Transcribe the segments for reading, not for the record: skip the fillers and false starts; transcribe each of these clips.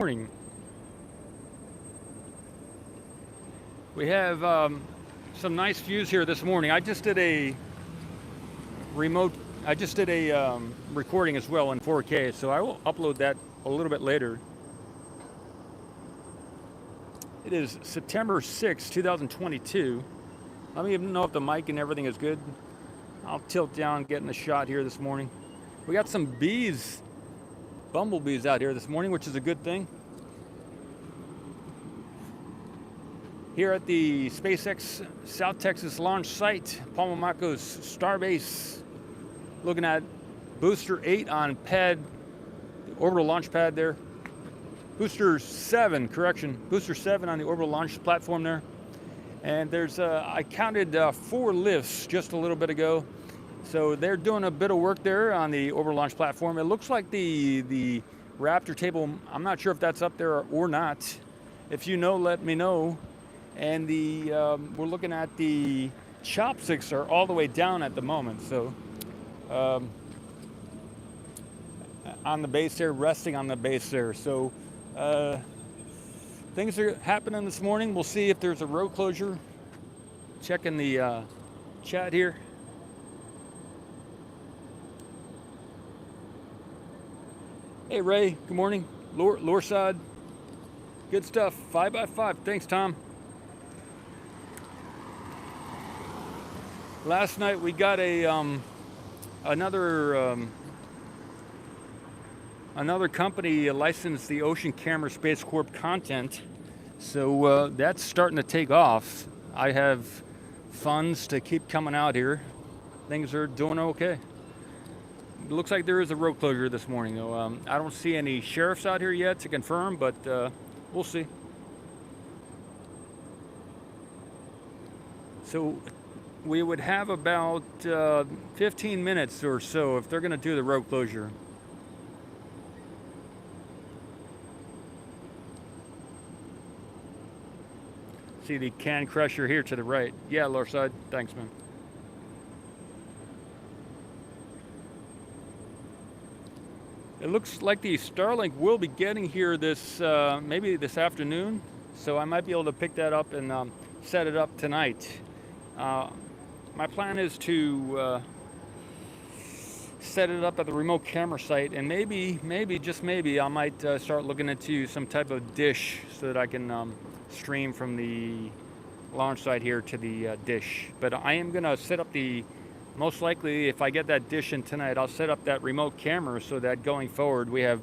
Morning. We have some nice views here this morning. I just did a recording as well in 4K, so I will upload that a little bit later. It is September 6, 2022. Let me know if the mic and everything is good. I'll tilt down, getting the shot here this morning. We got some bees, bumblebees out here this morning, which is a good thing. Here at the SpaceX South Texas launch site, Palmamaco's Starbase, looking at booster 8 on pad, the orbital launch pad there. Booster 7 on the orbital launch platform there. And there's, I counted 4 lifts just a little bit ago. So they're doing a bit of work there on the orbital launch platform. It looks like the Raptor table, I'm not sure if that's up there or not. If you know, let me know. And we're looking at the chopsticks are all the way down at the moment. So on the base there, resting on the base there. So things are happening this morning. We'll see if there's a road closure. Checking the chat here. Hey Ray, good morning. Lorsad, good stuff. 5x5. Thanks, Tom. Last night we got another company licensed the Ocean Camera Space Corp content, so that's starting to take off. I have funds to keep coming out here. Things are doing okay. It looks like there is a road closure this morning, though. I don't see any sheriffs out here yet to confirm, but we'll see. So we would have about 15 minutes or so if they're going to do the road closure. See the can crusher here to the right. Yeah, Lorside. Thanks, man. It looks like the Starlink will be getting here this maybe this afternoon, so I might be able to pick that up and set it up tonight. My plan is to set it up at the remote camera site, and maybe just maybe I might start looking into some type of dish so that I can stream from the launch site here to the dish. But I am gonna set up most likely, if I get that dish in tonight, I'll set up that remote camera so that going forward we have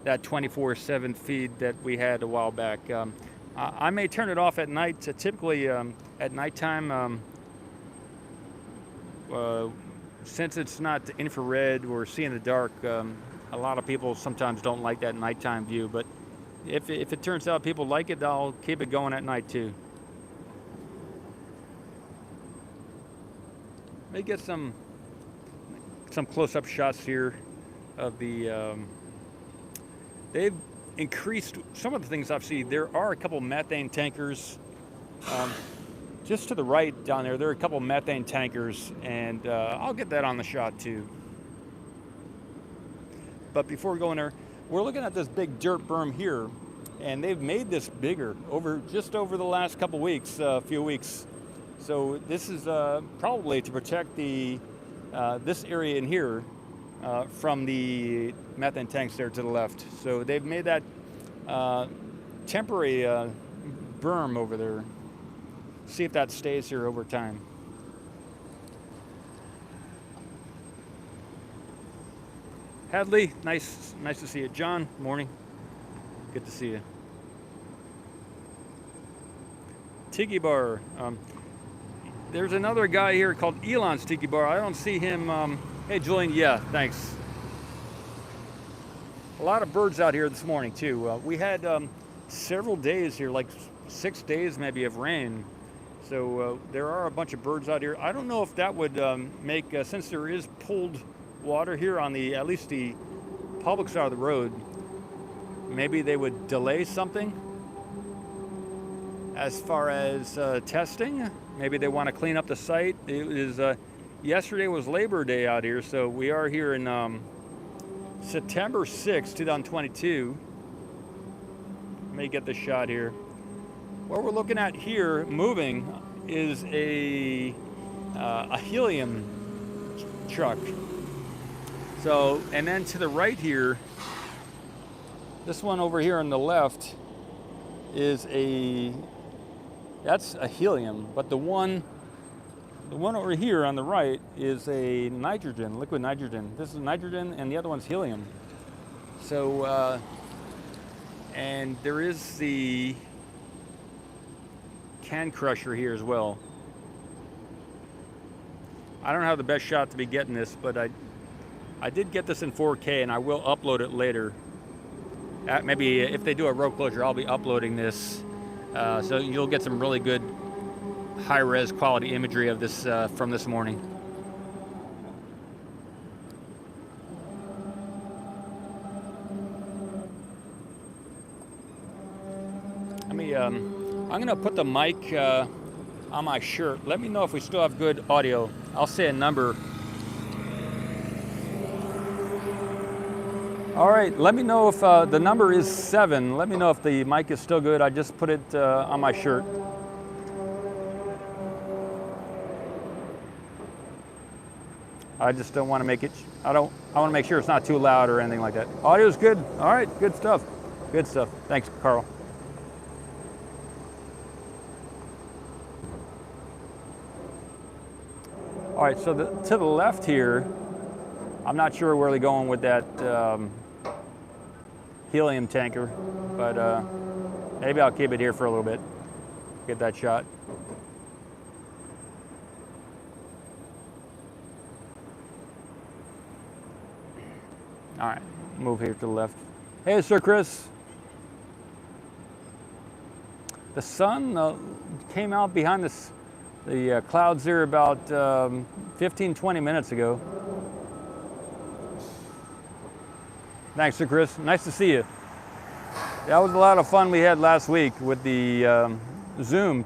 that 24/7 feed that we had a while back. I may turn it off at night. Typically at nighttime, since it's not infrared or see in the dark, a lot of people sometimes don't like that nighttime view. But if it turns out people like it, I'll keep it going at night too. Let me get some close-up shots here of the. They've increased some of the things I've seen. There are a couple methane tankers. Just to the right down there, there are a couple methane tankers, and I'll get that on the shot too. But before we go in there, we're looking at this big dirt berm here, and they've made this bigger just over the last couple weeks, few weeks. So this is probably to protect this area in here from the methane tanks there to the left. So they've made that temporary berm over there. See if that stays here over time. Hadley, nice to see you. John, morning. Good to see you. Tiki Bar. There's another guy here called Elon's Tiki Bar. I don't see him. Hey, Julian. Yeah, thanks. A lot of birds out here this morning too. We had several days here, like 6 days maybe of rain. So there are a bunch of birds out here. I don't know if that would make, since there is pooled water here on at least the public side of the road, maybe they would delay something as far as testing. Maybe they want to clean up the site. Yesterday was Labor Day out here, so we are here in September 6, 2022. Let me get the shot here. What we're looking at here moving is a helium truck. So, and then to the right here, this one over here on the left is that's a helium, but the one over here on the right is a nitrogen, liquid nitrogen. This is nitrogen and the other one's helium. So, and there is the can crusher here as well. I don't have the best shot to be getting this, but I did get this in 4K and I will upload it later. Maybe if they do a road closure, I'll be uploading this. So you'll get some really good high-res quality imagery of this from this morning. I'm gonna put the mic on my shirt. Let me know if we still have good audio. I'll say a number. All right, let me know if the number is 7. Let me know if the mic is still good. I just put it on my shirt. I just don't want to make it, I want to make sure it's not too loud or anything like that. Audio's good. All right, good stuff. Good stuff. Thanks, Carl. All right, so to the left here, I'm not sure where they're going with that helium tanker, but maybe I'll keep it here for a little bit, get that shot. All right, move here to the left. Hey, Sir Chris. The sun came out behind the clouds here about 15-20 minutes ago. Thanks, Sir Chris. Nice to see you. That was a lot of fun we had last week with the Zoom.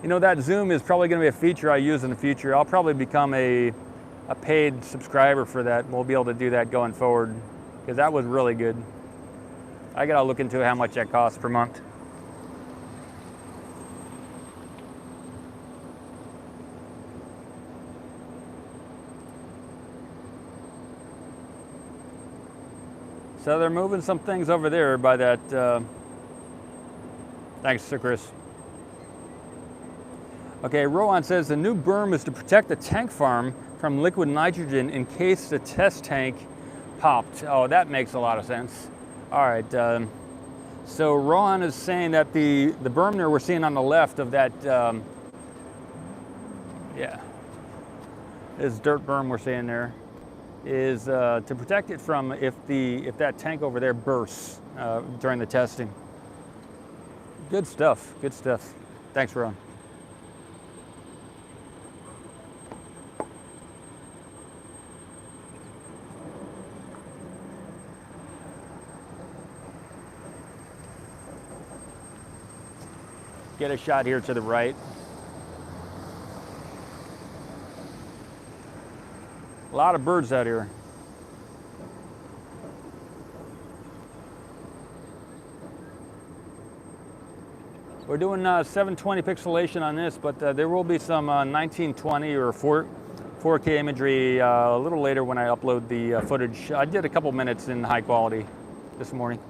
You know, that Zoom is probably going to be a feature I use in the future. I'll probably become a paid subscriber for that. We'll be able to do that going forward because that was really good. I got to look into how much that costs per month. So they're moving some things over there by that. Thanks, Sir Chris. Okay, Rowan says the new berm is to protect the tank farm from liquid nitrogen in case the test tank popped. Oh, that makes a lot of sense. All right, so Rowan is saying that the berm there we're seeing on the left of that, yeah, this dirt berm we're seeing there, is to protect it from if that tank over there bursts during the testing. Good stuff, good stuff. Thanks, Ron. Get a shot here to the right. A lot of birds out here. We're doing 720 pixelation on this, but there will be some 1920 or 4K imagery a little later when I upload the footage. I did a couple minutes in high quality this morning.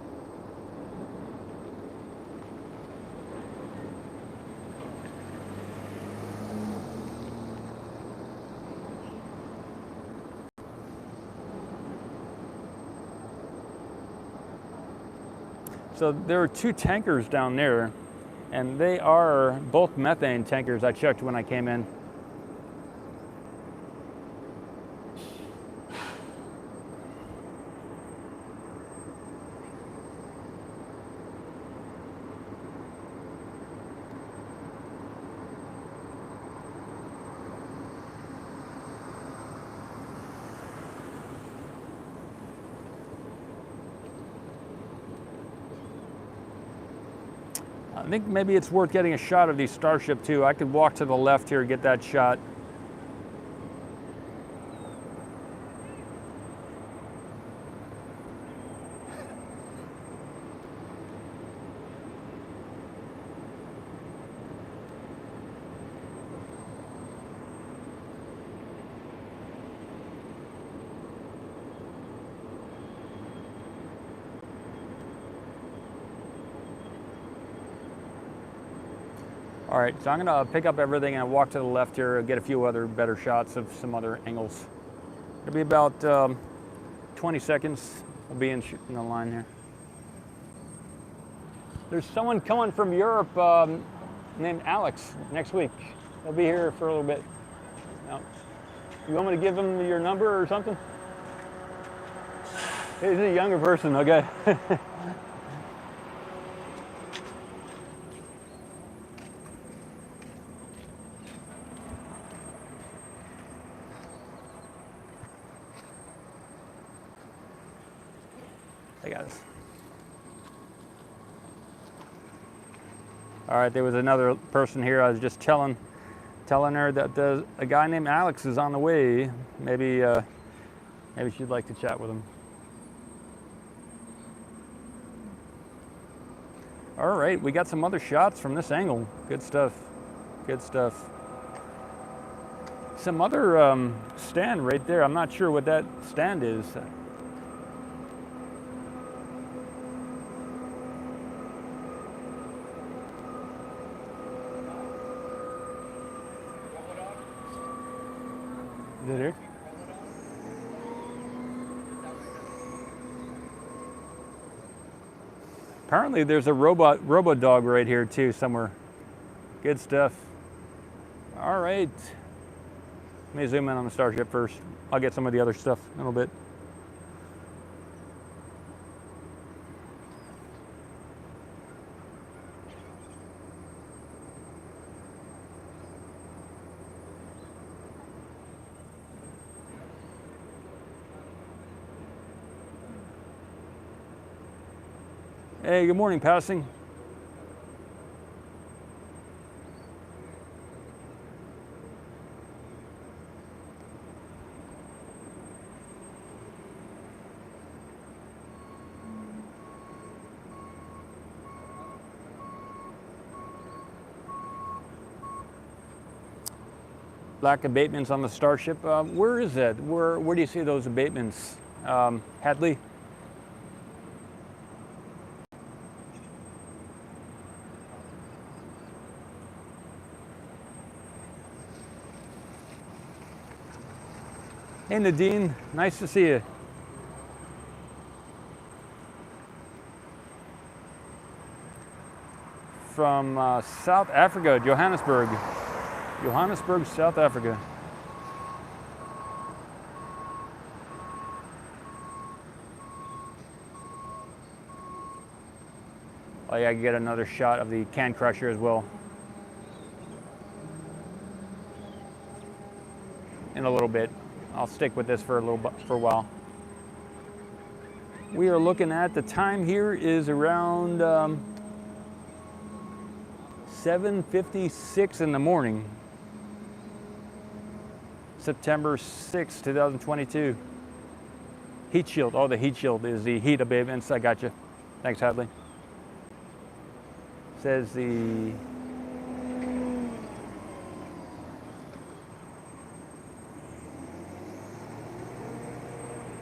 So there are 2 tankers down there, and they are both methane tankers. I checked when I came in. I think maybe it's worth getting a shot of these Starship too. I could walk to the left here and get that shot. All right, so I'm gonna pick up everything and walk to the left here and get a few other better shots of some other angles. It'll be about 20 seconds. We'll be in the line here. There's someone coming from Europe named Alex next week. He'll be here for a little bit. Now, you want me to give him your number or something? He's a younger person, okay. Hey guys. All right, there was another person here. I was just telling her that a guy named Alex is on the way. Maybe she'd like to chat with him. All right, we got some other shots from this angle. Good stuff. Good stuff. Some other stand right there. I'm not sure what that stand is. Is it here? Apparently there's a robo dog right here too somewhere. Good stuff. All right. Let me zoom in on the Starship first. I'll get some of the other stuff in a little bit. Hey, good morning, passing. Black abatements on the Starship. Where is that? Where do you see those abatements? Hadley? Hey Nadine, nice to see you. From South Africa, Johannesburg. Johannesburg, South Africa. Oh yeah, I get another shot of the can crusher as well. In a little bit. I'll stick with this for a while. We are looking at the time here is around 7:56 in the morning. September 6, 2022. Heat shield. Oh, the heat shield is the heat abatements. I got you. Thanks, Hadley. Says the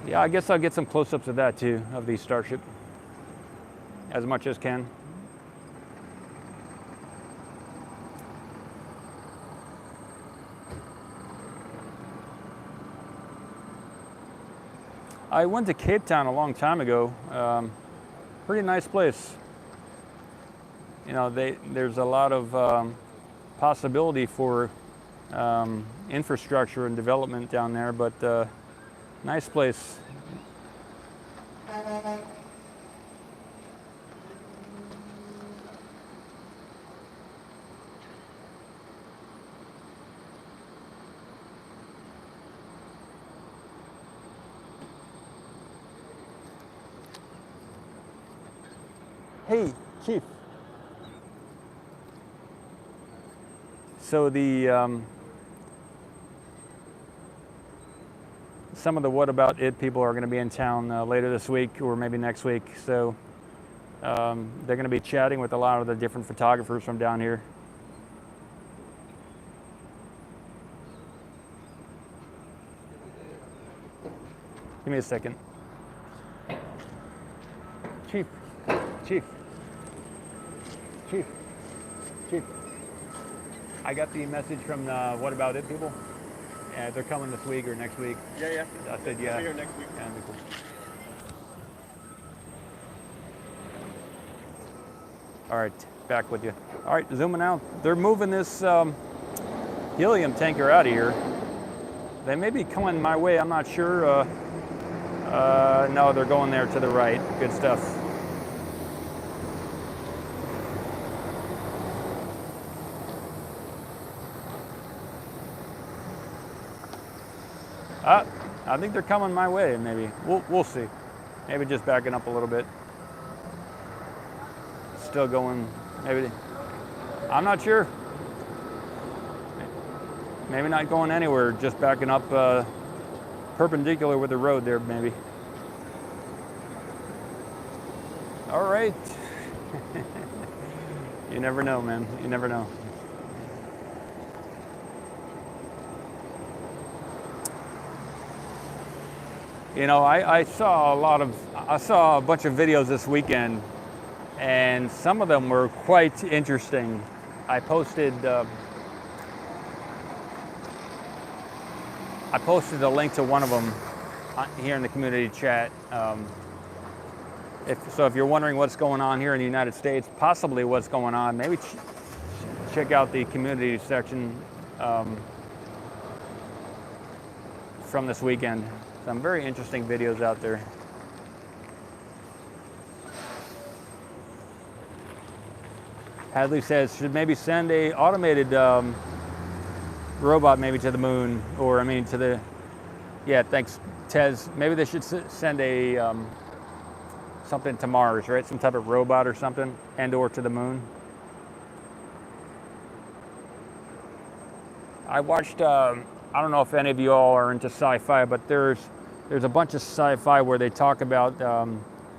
yeah, I guess I'll get some close-ups of that too, of the Starship, as much as can. I went to Cape Town a long time ago. Pretty nice place. You know, there's a lot of possibility for infrastructure and development down there, but nice place. Hey, Chief. So the some of the What About It people are going to be in town later this week or maybe next week. So they're going to be chatting with a lot of the different photographers from down here. Give me a second. Chief. I got the message from What About It people. They're coming this week or next week. Yeah. I said, yeah. I'll be here next week. Yeah, that'd be cool. All right, back with you. All right, zooming out. They're moving this helium tanker out of here. They may be coming my way, I'm not sure. No, they're going there to the right. Good stuff. I think they're coming my way, maybe. We'll see. Maybe just backing up a little bit. Still going, maybe. I'm not sure. Maybe not going anywhere, just backing up perpendicular with the road there, maybe. All right. You never know, man. You never know. You know, I saw a bunch of videos this weekend, and some of them were quite interesting. I posted a link to one of them here in the community chat. If you're wondering what's going on here in the United States, possibly what's going on, maybe check out the community section from this weekend. Some very interesting videos out there. Hadley says, should maybe send a automated robot maybe to the moon, or I mean to the, yeah, thanks Tez. Maybe they should send a something to Mars, right? Some type of robot or something, and or to the moon. I watched, I don't know if any of you all are into sci-fi, but there's a bunch of sci-fi where they talk about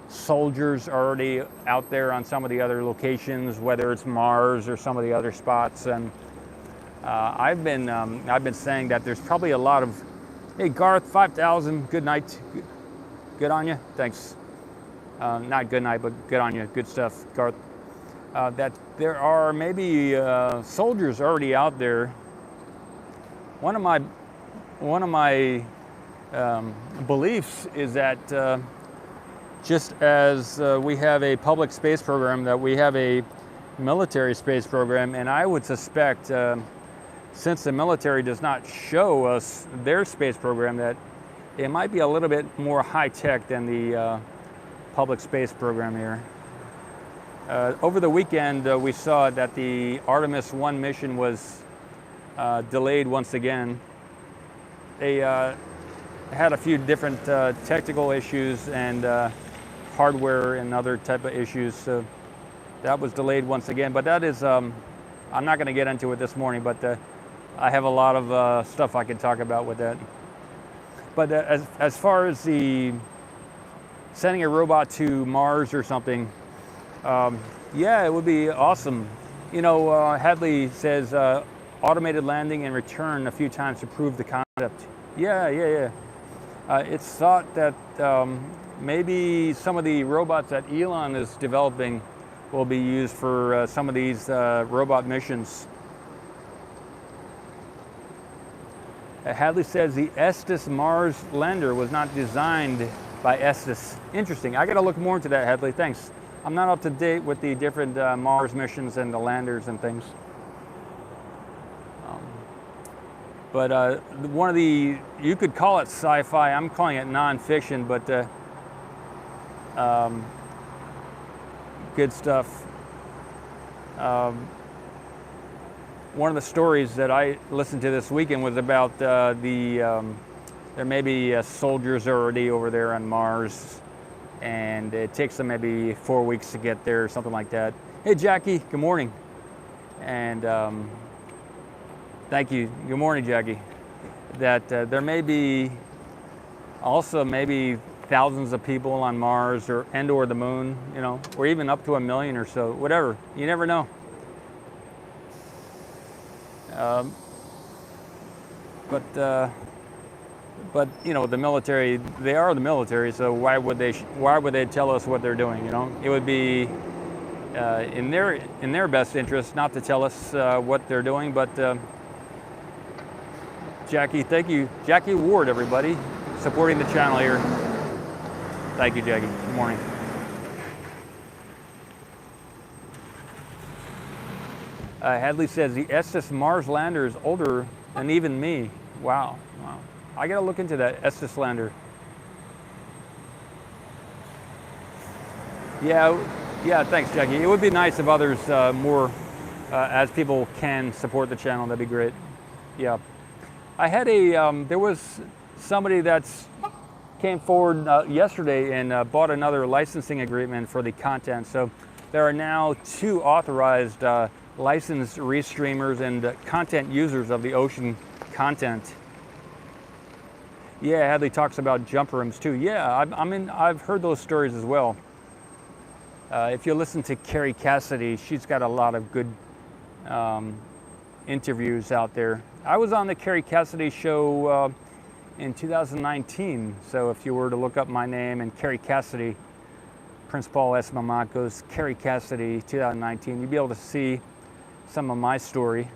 soldiers already out there on some of the other locations, whether it's Mars or some of the other spots. And I've been saying that there's probably a lot of, hey Garth, 5,000, good night, good on you, thanks. Not good night, but good on you, good stuff, Garth. That there are maybe soldiers already out there. One of my beliefs is that just as we have a public space program, that we have a military space program, and I would suspect, since the military does not show us their space program, that it might be a little bit more high-tech than the public space program here. Over the weekend, we saw that the Artemis 1 mission was delayed once again. They had a few different technical issues and hardware and other type of issues, so that was delayed once again. But that is, I'm not going to get into it this morning, but I have a lot of stuff I can talk about with that. But as far as the sending a robot to Mars or something, yeah, it would be awesome. You know, Hadley says automated landing and return a few times to prove the concept. Yeah. It's thought that maybe some of the robots that Elon is developing will be used for some of these robot missions. Hadley says the Estes Mars lander was not designed by Estes. Interesting. I got to look more into that, Hadley. Thanks. I'm not up to date with the different Mars missions and the landers and things. But one of the, you could call it sci-fi, I'm calling it nonfiction, but good stuff. One of the stories that I listened to this weekend was about there may be soldiers already over there on Mars, and it takes them maybe 4 weeks to get there or something like that. Hey Jackie, good morning. And thank you. Good morning, Jackie. That there may be also maybe thousands of people on Mars or the moon, you know, or even up to 1 million or so, whatever. You never know. But you know, the military, they are the military, so why would they tell us what they're doing, you know? It would be in their best interest not to tell us what they're doing. But Jackie, thank you, Jackie Ward, everybody, supporting the channel here. Thank you, Jackie. Good morning. Hadley says the Estes Mars lander is older than even me. Wow, wow. I gotta look into that Estes lander. Yeah, thanks, Jackie. It would be nice if others more, as people can support the channel, that'd be great. Yeah. I had there was somebody that's came forward yesterday and bought another licensing agreement for the content. So there are now 2 authorized licensed restreamers and content users of the ocean content. Yeah, Hadley talks about jump rooms too. Yeah, I've heard those stories as well. If you listen to Carrie Cassidy, she's got a lot of good interviews out there. I was on the Carrie Cassidy show in 2019, so if you were to look up my name and Carrie Cassidy, Prince Paul S. Mamacos, Carrie Cassidy 2019, you'd be able to see some of my story.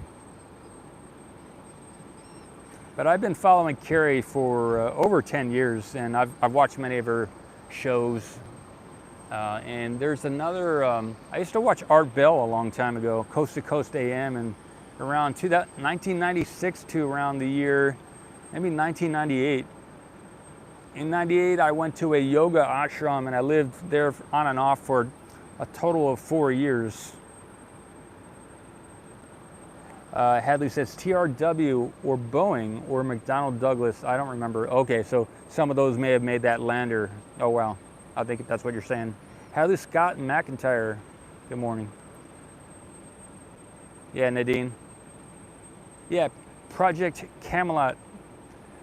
But I've been following Carrie for over 10 years, and I've watched many of her shows. And there's another, I used to watch Art Bell a long time ago, Coast to Coast AM, and around 1996 to around the year, maybe 1998. In 98, I went to a yoga ashram and I lived there on and off for a total of 4 years. Hadley says TRW or Boeing or McDonnell Douglas, I don't remember. Okay, so some of those may have made that lander. Oh wow, I think that's what you're saying. Hadley Scott McIntyre, good morning. Yeah, Nadine. Yeah, Project Camelot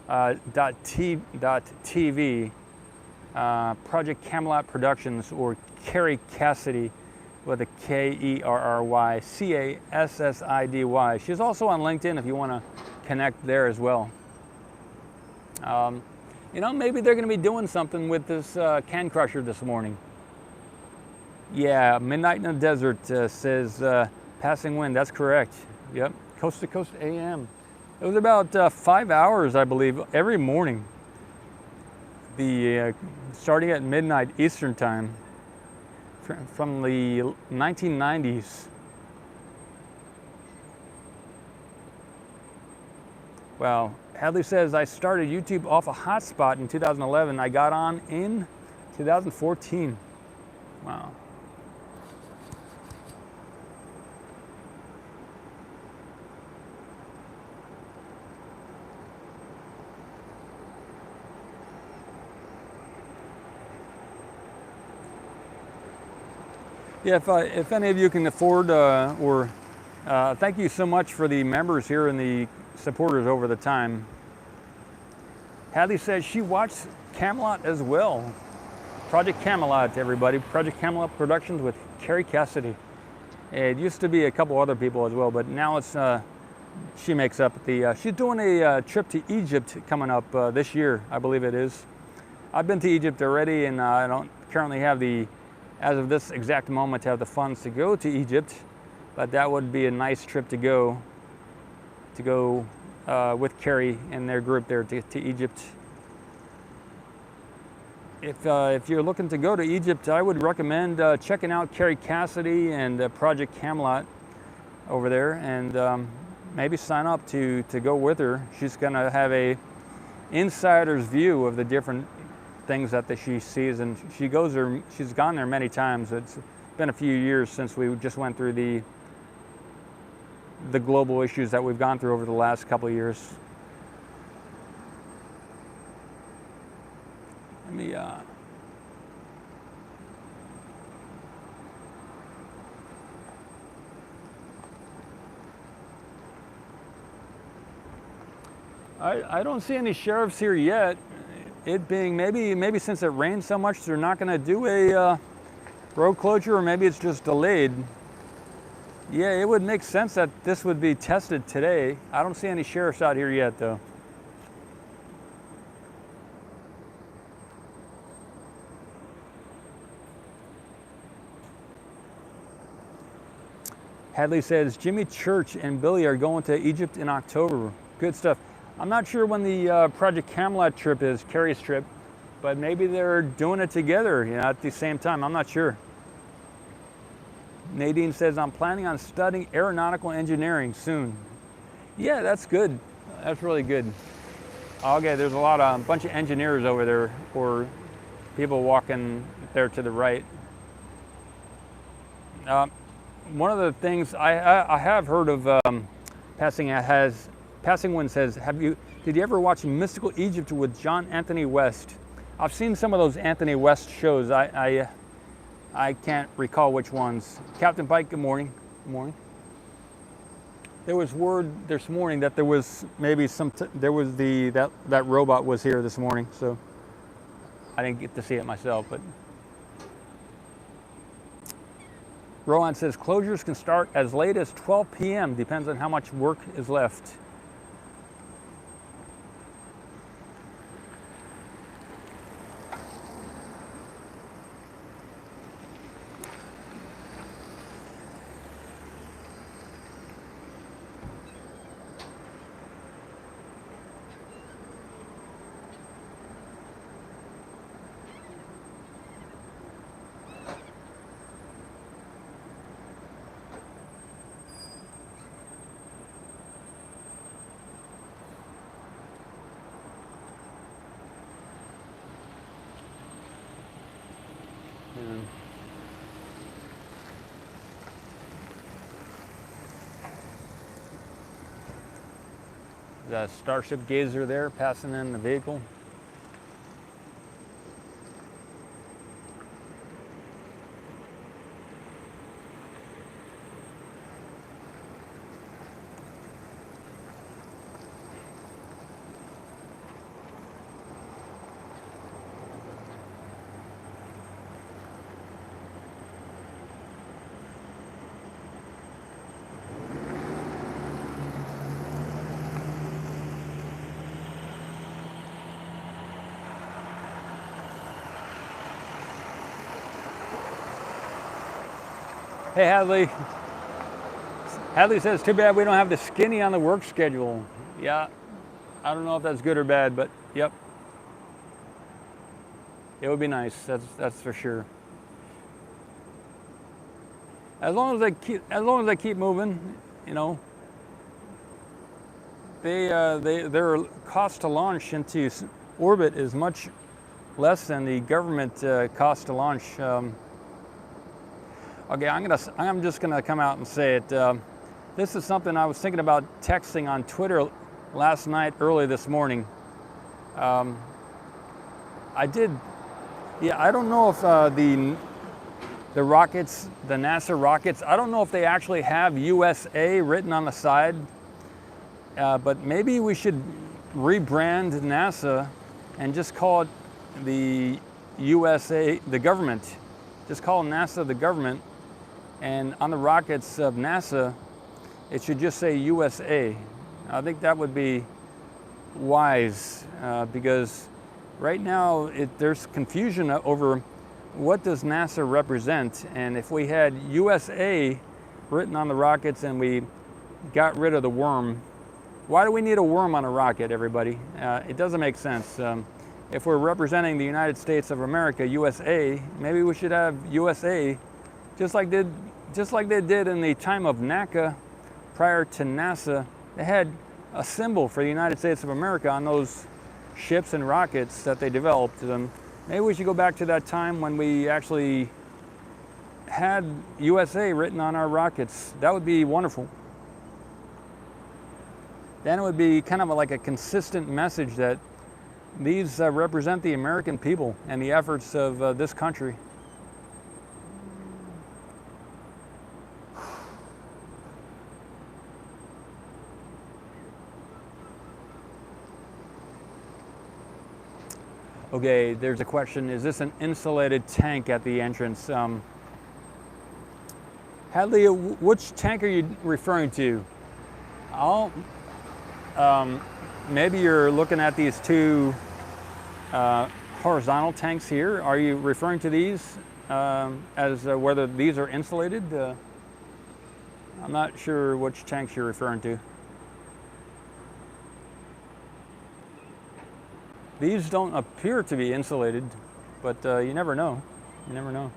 .tv, Project Camelot Productions, or Carrie Cassidy with a Kerry Cassidy. She's also on LinkedIn if you want to connect there as well. You know, maybe they're going to be doing something with this can crusher this morning. Yeah, Midnight in the Desert says passing wind. That's correct. Yep, Coast to Coast AM. It was about 5 hours, I believe, every morning. Starting at midnight Eastern time from the 1990s. Wow. Hadley says, I started YouTube off a hotspot in 2011. I got on in 2014. Wow. Yeah, if any of you can afford, thank you so much for the members here and the supporters over the time. Hadley says she watched Camelot as well. Project Camelot, everybody. Project Camelot Productions with Carrie Cassidy. It used to be a couple other people as well, but now it's she makes up she's doing a trip to Egypt coming up this year, I believe it is. I've been to Egypt already, and I don't currently have as of this exact moment, have the funds to go to Egypt, but that would be a nice trip to go with Carrie and their group there to Egypt. If you're looking to go to Egypt, I would recommend checking out Carrie Cassidy and Project Camelot over there, and maybe sign up to go with her. She's gonna have a insider's view of the different things that she sees, and she's gone there many times. It's been a few years since we just went through the global issues that we've gone through over the last couple of years. Let me I don't see any sheriffs here yet. It being maybe since it rained so much, they're not going to do a road closure, or maybe it's just delayed. Yeah, it would make sense that this would be tested today. I don't see any sheriffs out here yet, though. Hadley says, Jimmy Church and Billy are going to Egypt in October. Good stuff. I'm not sure when the Project Camelot trip is, Carrie's trip, but maybe they're doing it together, you know, at the same time. I'm not sure. Nadine says, I'm planning on studying aeronautical engineering soon. Yeah, that's good. That's really good. Okay, there's a bunch of engineers over there, or people walking there to the right. One of the things I have heard of Passing One says, did you ever watch Mystical Egypt with John Anthony West? I've seen some of those Anthony West shows. I can't recall which ones. Captain Pike, good morning. Good morning. There was word this morning that there was maybe that robot was here this morning, so I didn't get to see it myself. But Rowan says closures can start as late as 12 p.m. Depends on how much work is left. The Starship gazer there passing in the vehicle. Hey, Hadley. Hadley says, too bad we don't have the skinny on the work schedule. Yeah, I don't know if that's good or bad, but yep. It would be nice, that's for sure. As long as they keep moving, you know, their cost to launch into orbit is much less than the government cost to launch. Okay, I'm just gonna come out and say it. This is something I was thinking about texting on Twitter last night, early this morning. I don't know if the rockets, the NASA rockets, I don't know if they actually have USA written on the side, but maybe we should rebrand NASA and just call it the USA, the government. Just call NASA the government. And on the rockets of NASA, it should just say USA. I think that would be wise because right now there's confusion over what does NASA represent. And if we had USA written on the rockets and we got rid of the worm, why do we need a worm on a rocket, everybody? It doesn't make sense. If we're representing the United States of America, USA, maybe we should have USA just like they did in the time of NACA prior to NASA. They had a symbol for the United States of America on those ships and rockets that they developed. Maybe we should go back to that time when we actually had USA written on our rockets. That would be wonderful. Then it would be kind of like a consistent message that these represent the American people and the efforts of this country. Okay, there's a question, is this an insulated tank at the entrance? Hadley, which tank are you referring to? Maybe you're looking at these two horizontal tanks here. Are you referring to these as whether these are insulated? I'm not sure which tanks you're referring to. These don't appear to be insulated, but you never know. You never know.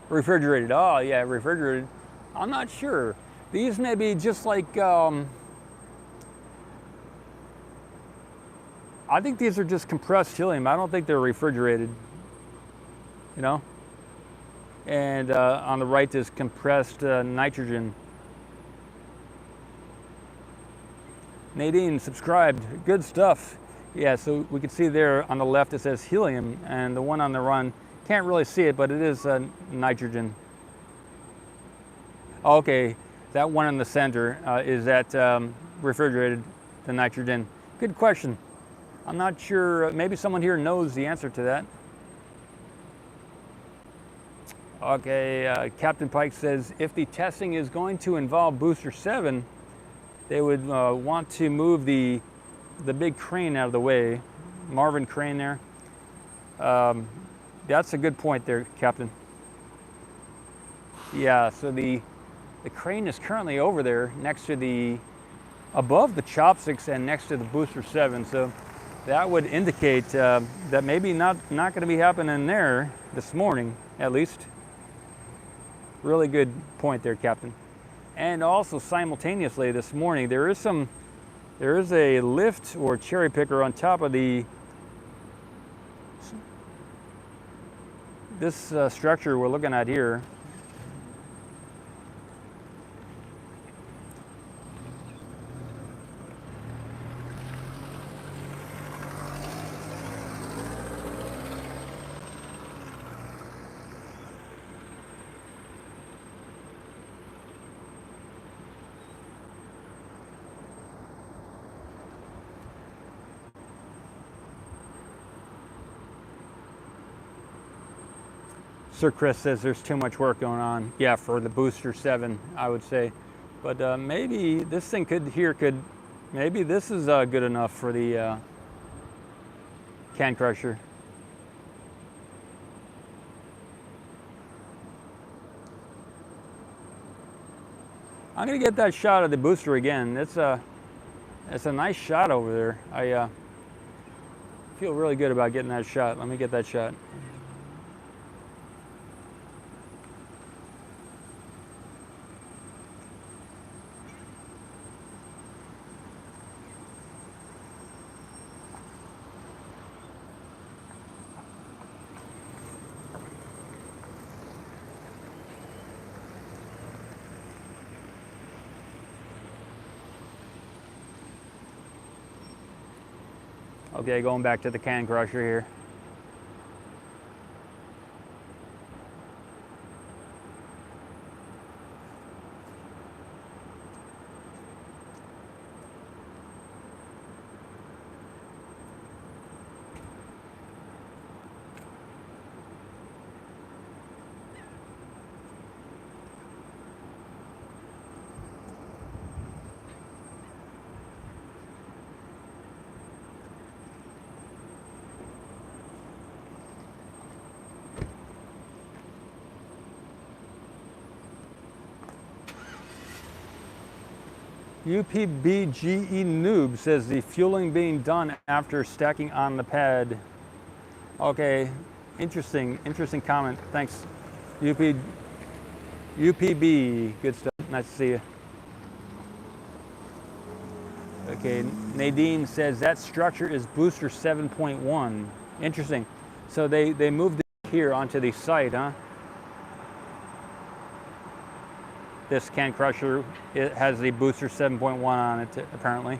Refrigerated. Oh, yeah, refrigerated. I'm not sure. These may be just like, I think these are just compressed helium. I don't think they're refrigerated, you know? And on the right is compressed nitrogen. Nadine subscribed. Good stuff. Yeah, so we can see there on the left it says helium, and the one on the run, can't really see it, but it is nitrogen. Okay, that one in the center, is that refrigerated, the nitrogen? Good question. I'm not sure, maybe someone here knows the answer to that. Okay, Captain Pike says, if the testing is going to involve Booster 7, they would want to move the big crane out of the way. Marvin Crane there. That's a good point there, Captain. Yeah, so the crane is currently over there next to above the chopsticks and next to the Booster 7. So that would indicate that maybe not going to be happening there this morning, at least. Really good point there, Captain. And also simultaneously this morning, there is a lift or cherry picker on top of this structure we're looking at here. Sir Chris says there's too much work going on. Yeah, for the Booster 7, I would say. But maybe this thing maybe this is good enough for the can crusher. I'm gonna get that shot of the booster again. It's a nice shot over there. I feel really good about getting that shot. Let me get that shot. Okay, going back to the can crusher here. UPBGE Noob says the fueling being done after stacking on the pad. Okay, interesting comment. Thanks, UPB. Good stuff. Nice to see you. Okay, Nadine says that structure is booster 7.1. Interesting. So they moved it here onto the site, huh? This can crusher, it has the booster 7.1 on it, apparently.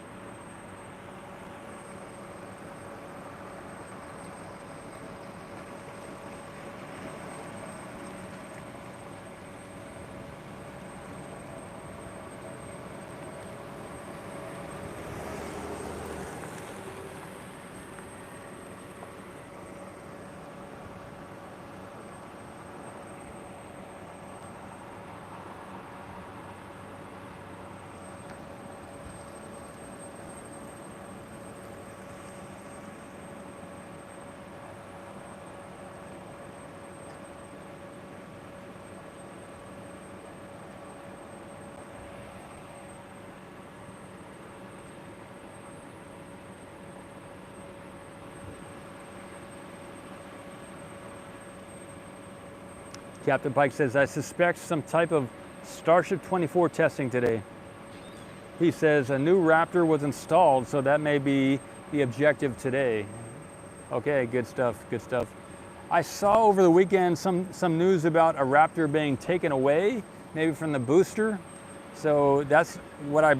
Captain Pike says, I suspect some type of Starship 24 testing today. He says a new Raptor was installed, so that may be the objective today. Okay, good stuff, good stuff. I saw over the weekend some news about a Raptor being taken away, maybe from the booster. So that's what I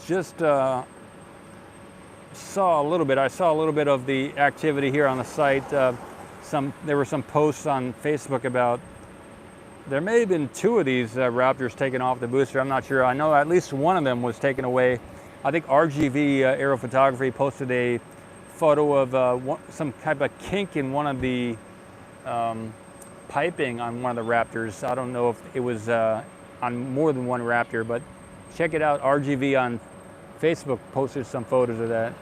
just saw a little bit. I saw a little bit of the activity here on the site. There were some posts on Facebook about there may have been 2 of these Raptors taken off the booster. I'm not sure. I know at least one of them was taken away. I think RGV Aerophotography posted a photo of some type of kink in one of the piping on one of the Raptors. I don't know if it was on more than one Raptor, but check it out. RGV on Facebook posted some photos of that.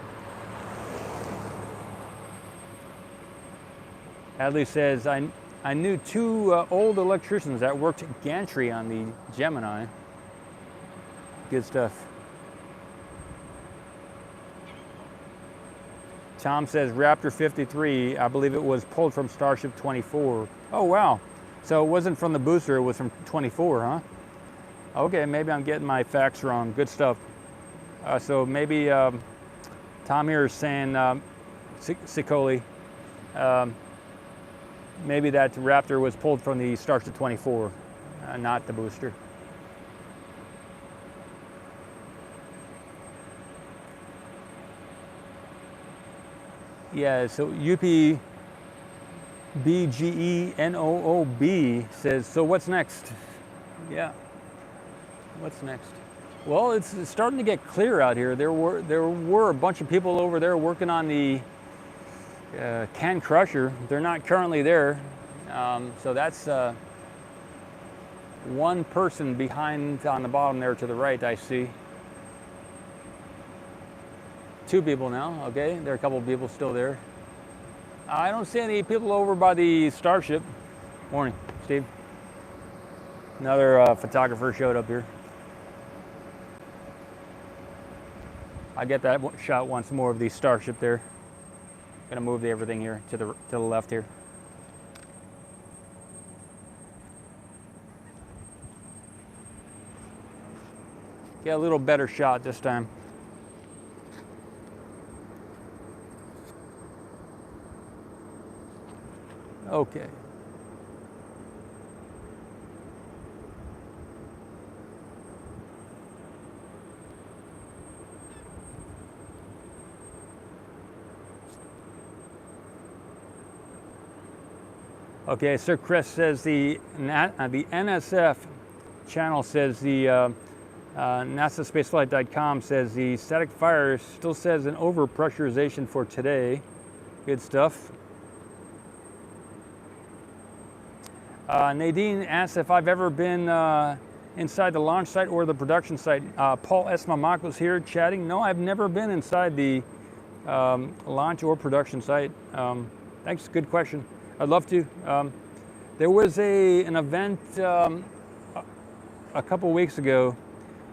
Adley says, I knew 2 old electricians that worked gantry on the Gemini. Good stuff. Tom says Raptor 53, I believe it was pulled from Starship 24. Oh, wow. So it wasn't from the booster, it was from 24, huh? Okay, maybe I'm getting my facts wrong. Good stuff. So maybe Tom here is saying, Sicoli, maybe that Raptor was pulled from the Starship 24, not the booster. Yeah, so UPBGENOOB says, so what's next? Yeah, what's next? Well, it's starting to get clear out here. There were a bunch of people over there working on the can crusher. They're not currently there. So that's one person behind on the bottom there to the right, I see. 2 people now, okay. There are a couple of people still there. I don't see any people over by the Starship. Morning, Steve. Another photographer showed up here. I get that shot once more of the Starship there. Gonna move everything here to the left here. Get a little better shot this time. Okay. Okay, Sir Chris says the NSF channel says the NASASpaceflight.com says the static fire still says an overpressurization for today. Good stuff. Nadine asks if I've ever been inside the launch site or the production site. Paul Esmamako's here chatting. No, I've never been inside the launch or production site. Thanks, good question. I'd love to. There was an event a couple weeks ago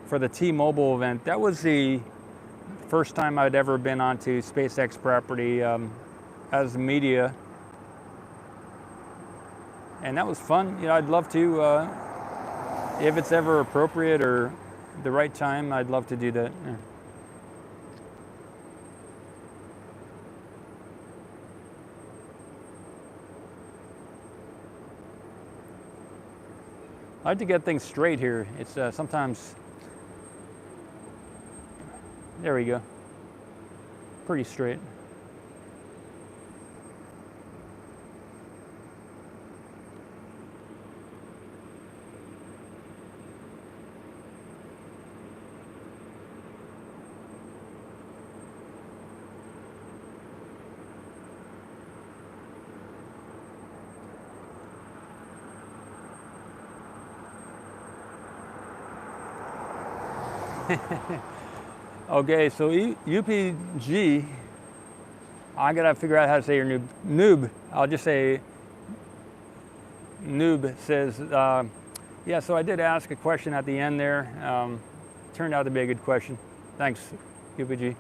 for the T-Mobile event. That was the first time I'd ever been onto SpaceX property as media. And that was fun. You know, I'd love to, if it's ever appropriate or the right time, I'd love to do that. Yeah. I like to get things straight here. It's sometimes, there we go, pretty straight. Okay, so UPG, I gotta figure out how to say your noob. I'll just say noob says, yeah, so I did ask a question at the end there. Turned out to be a good question. Thanks, UPG.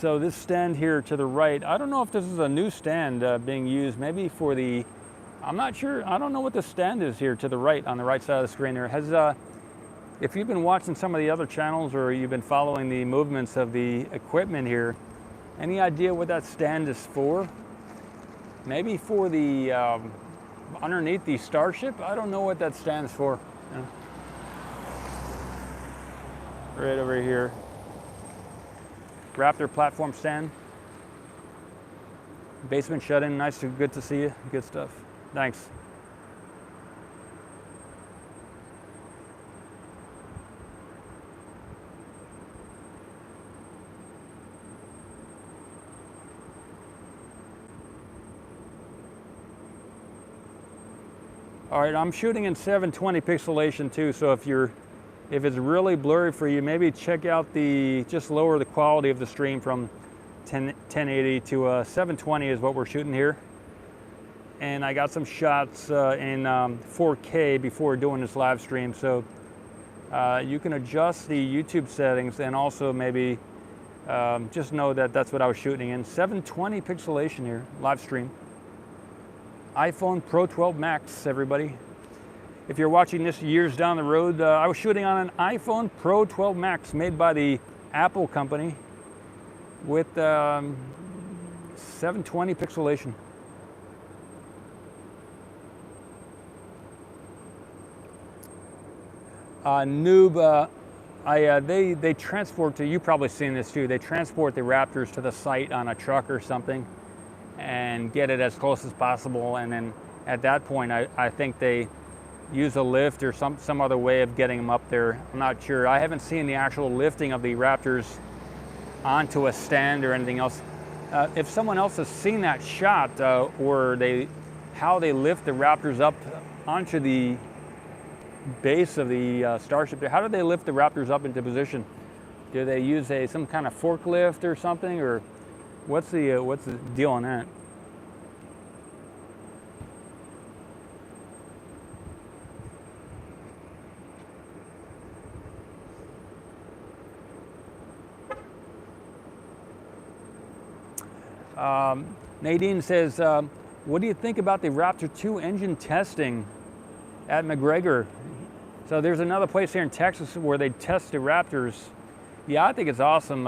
So this stand here to the right, I don't know if this is a new stand being used, maybe for the, I'm not sure, I don't know what the stand is here to the right, on the right side of the screen there. If you've been watching some of the other channels or you've been following the movements of the equipment here, any idea what that stand is for? Maybe for the, underneath the Starship? I don't know what that stands for. Yeah. Right over here. Raptor platform stand. Basement shut in, nice to, good to see you, good stuff. Thanks. All right, I'm shooting in 720 pixelation too, so if it's really blurry for you, maybe check out just lower the quality of the stream from 1080 to 720 is what we're shooting here. And I got some shots in 4K before doing this live stream, so you can adjust the YouTube settings and also maybe just know that that's what I was shooting in. 720 pixelation here, live stream. iPhone Pro 12 Max, everybody. If you're watching this years down the road, I was shooting on an iPhone Pro 12 Max made by the Apple company with 720 pixelation. Noob, they transport to, you've probably seen this too, they transport the Raptors to the site on a truck or something and get it as close as possible, and then at that point I think they use a lift or some other way of getting them up there. I'm not sure. I haven't seen the actual lifting of the Raptors onto a stand or anything else. If someone else has seen that shot or how they lift the Raptors up onto the base of the Starship, how do they lift the Raptors up into position? Do they use some kind of forklift or something, or what's the deal on that? Nadine says, what do you think about the Raptor 2 engine testing at McGregor? So there's another place here in Texas where they test the Raptors. Yeah, I think it's awesome.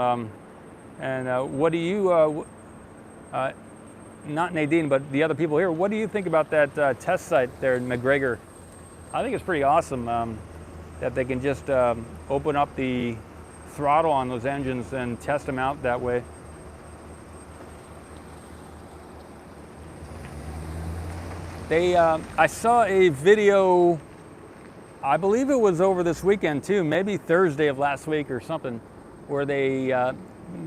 And what do you, not Nadine, but the other people here, what do you think about that test site there in McGregor? I think it's pretty awesome that they can just open up the throttle on those engines and test them out that way. I saw a video, I believe it was over this weekend too, maybe Thursday of last week or something, where they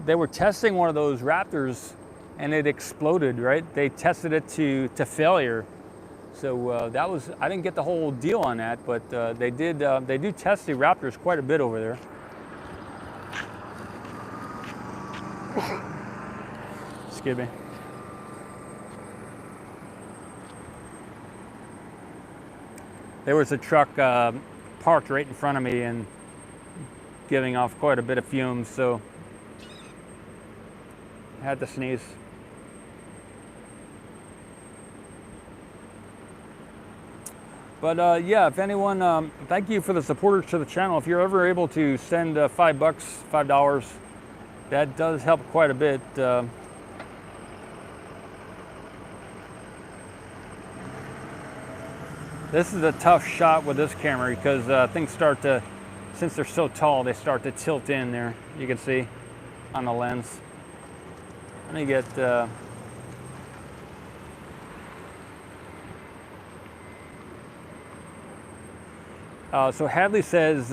were testing one of those Raptors and it exploded, right? They tested it to failure. So that was, I didn't get the whole deal on that, but they do test the Raptors quite a bit over there. Excuse me. There was a truck parked right in front of me and giving off quite a bit of fumes, so I had to sneeze. But yeah, if anyone, thank you for the supporters to the channel. If you're ever able to send $5, that does help quite a bit. This is a tough shot with this camera because things start to, since they're so tall, they start to tilt in there. You can see on the lens. Let me get, so Hadley says,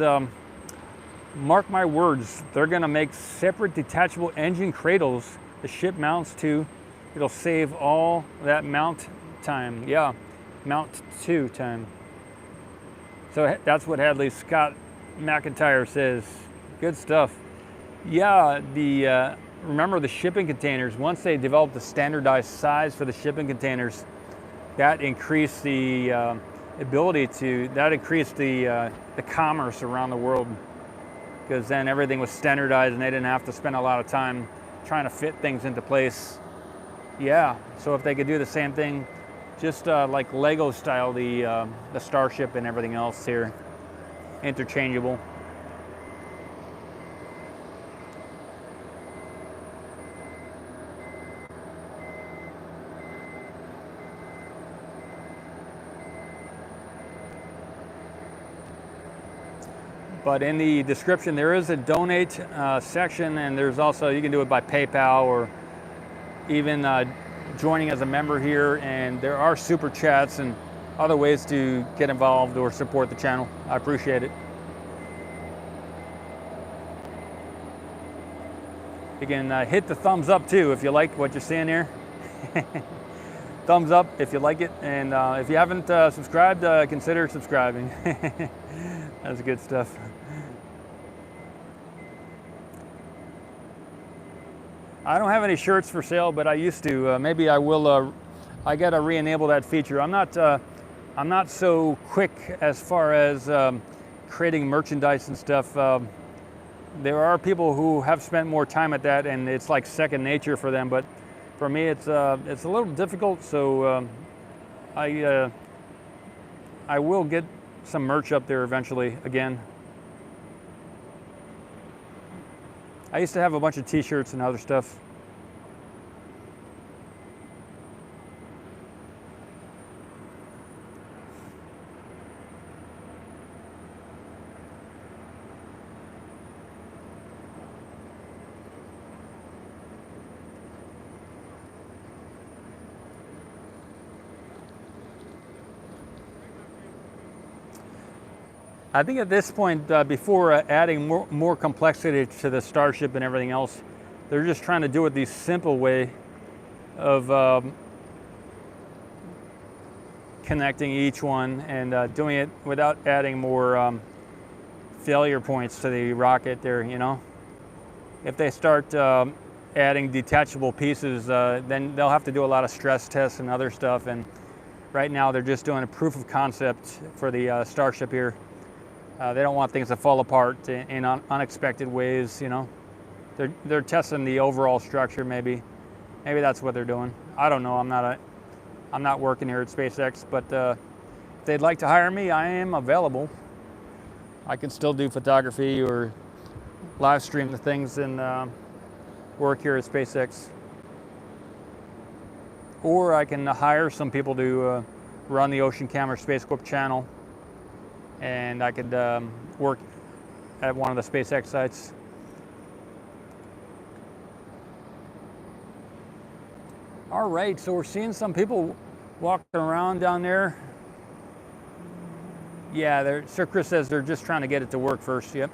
mark my words, they're gonna make separate detachable engine cradles the ship mounts to. It'll save all that mount time. Yeah. Mount 2 time. So that's what Hadley Scott McIntyre says. Good stuff. Yeah, remember the shipping containers, once they developed the standardized size for the shipping containers, that increased the increased the commerce around the world, because then everything was standardized and they didn't have to spend a lot of time trying to fit things into place. Yeah, so if they could do the same thing, just like Lego style, the Starship and everything else here, interchangeable. But in the description, there is a donate section, and there's also, you can do it by PayPal or even joining as a member here. And there are super chats and other ways to get involved or support the channel. I appreciate it. You can hit the thumbs up too if you like what you're seeing here. Thumbs up if you like it. And if you haven't subscribed, consider subscribing. That's good stuff. I don't have any shirts for sale, but I used to. Maybe I will. I gotta re-enable that feature. I'm not so quick as far as creating merchandise and stuff. There are people who have spent more time at that, and it's like second nature for them. But for me, it's a little difficult. So I will get some merch up there eventually again. I used to have a bunch of t-shirts and other stuff. I think at this point, before adding more complexity to the Starship and everything else, they're just trying to do it the simple way of connecting each one and doing it without adding more failure points to the rocket there, you know. If they start adding detachable pieces, then they'll have to do a lot of stress tests and other stuff. And right now they're just doing a proof of concept for the Starship here. They don't want things to fall apart in unexpected ways, you know. They're testing the overall structure, maybe that's what they're doing. I don't know. I'm not working here at SpaceX, but if they'd like to hire me, I am available. I can still do photography or live stream the things and work here at SpaceX. Or I can hire some people to run the Ocean Camera Space Corp channel, and I could work at one of the SpaceX sites. All right, so we're seeing some people walking around down there. Yeah, Sir Chris says they're just trying to get it to work first. Yep.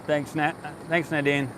Thanks, Nadine.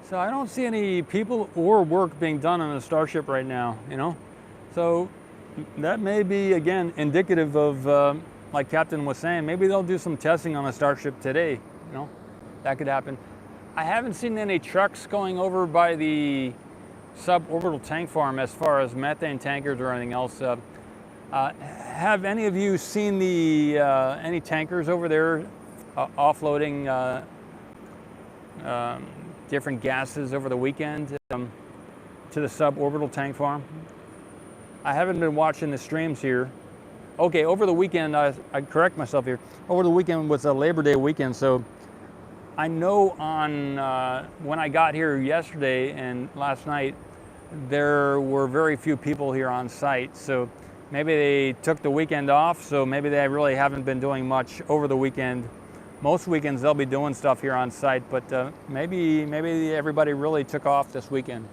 So I don't see any people or work being done on the Starship right now, you know? So that may be, again, indicative of, like Captain was saying, maybe they'll do some testing on the Starship today, you know? That could happen. I haven't seen any trucks going over by the suborbital tank farm as far as methane tankers or anything else. Have any of you seen the any tankers over there offloading different gases over the weekend to the suborbital tank farm? I haven't been watching the streams here. Okay, over the weekend, I correct myself here. Over the weekend was a Labor Day weekend, so I know on when I got here yesterday and last night, there were very few people here on site. So maybe they took the weekend off, so maybe they really haven't been doing much over the weekend. Most weekends they'll be doing stuff here on site, but maybe everybody really took off this weekend.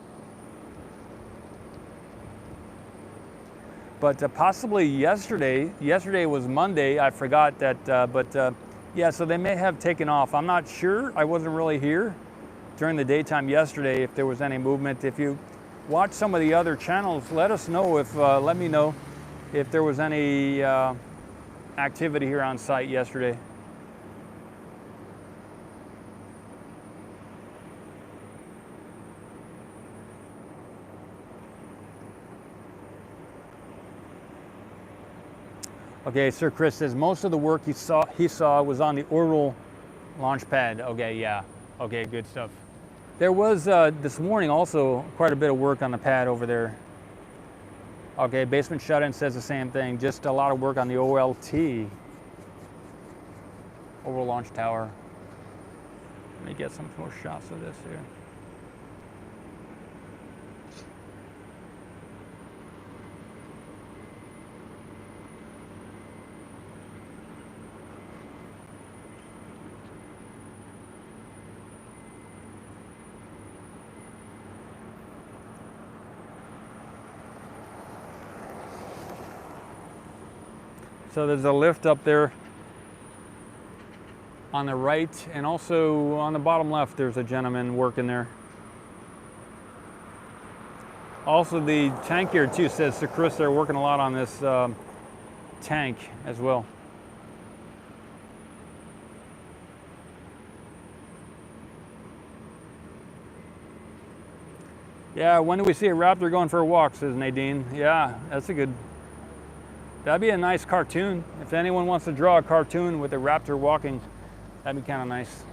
But possibly yesterday was Monday, I forgot that, yeah, so they may have taken off. I'm not sure, I wasn't really here during the daytime yesterday if there was any movement. If you watch some of the other channels, let us know let me know if there was any activity here on site yesterday. Okay, Sir Chris says most of the work he saw was on the orbital launch pad. Okay, yeah. Okay, good stuff. There was this morning also quite a bit of work on the pad over there. Okay, Basement Shut-In says the same thing. Just a lot of work on the OLT, orbital launch tower. Let me get some more shots of this here. So there's a lift up there on the right, and also on the bottom left there's a gentleman working there. Also the tank here too says, Sir Chris, they're working a lot on this tank as well. Yeah, when do we see a Raptor going for a walk, says Nadine. Yeah, that'd be a nice cartoon. If anyone wants to draw a cartoon with a Raptor walking, that'd be kind of nice.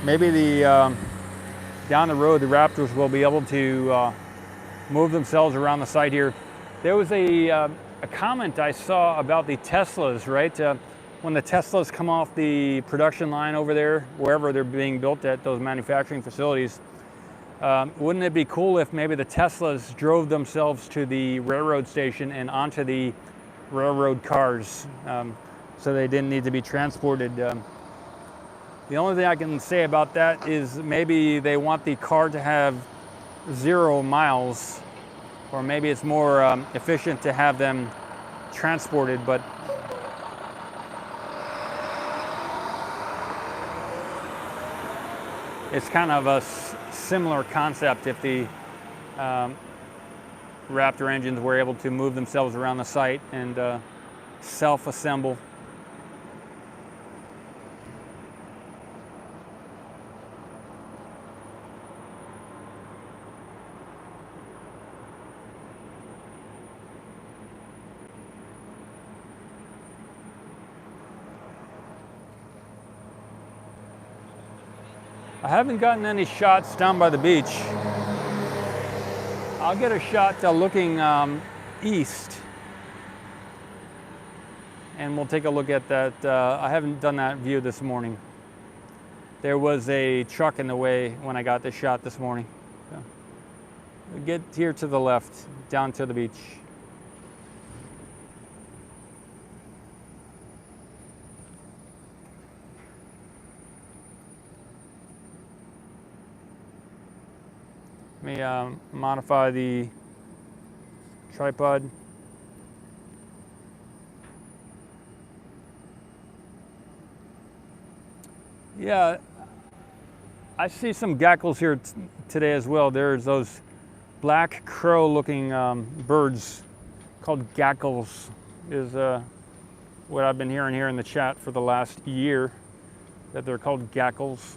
Maybe down the road, the Raptors will be able to move themselves around the site here. There was a comment I saw about the Teslas, right? When the Teslas come off the production line over there, wherever they're being built at those manufacturing facilities, wouldn't it be cool if maybe the Teslas drove themselves to the railroad station and onto the railroad cars, so they didn't need to be transported? The only thing I can say about that is maybe they want the car to have 0 miles, or maybe it's more efficient to have them transported, but it's kind of a similar concept if the Raptor engines were able to move themselves around the site and self-assemble. I haven't gotten any shots down by the beach. I'll get a shot looking east, and we'll take a look at that. I haven't done that view this morning. There was a truck in the way when I got this shot this morning. So, we'll get here to the left, down to the beach. Let me modify the tripod. Yeah, I see some gackles here today as well. There's those black crow looking birds called gackles, is what I've been hearing here in the chat for the last year, that they're called gackles.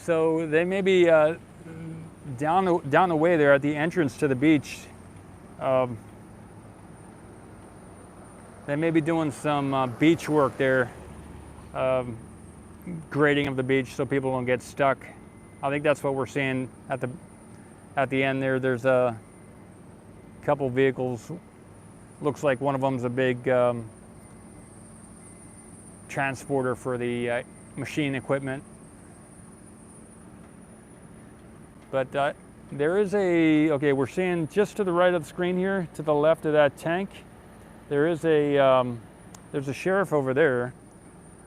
So they may be down the way there at the entrance to the beach. They may be doing some beach work there, grading of the beach so people don't get stuck. I think that's what we're seeing at the end there. There's a couple vehicles. Looks like one of them's a big transporter for the machine equipment. But there is okay, we're seeing just to the right of the screen here, to the left of that tank, there is there's a sheriff over there,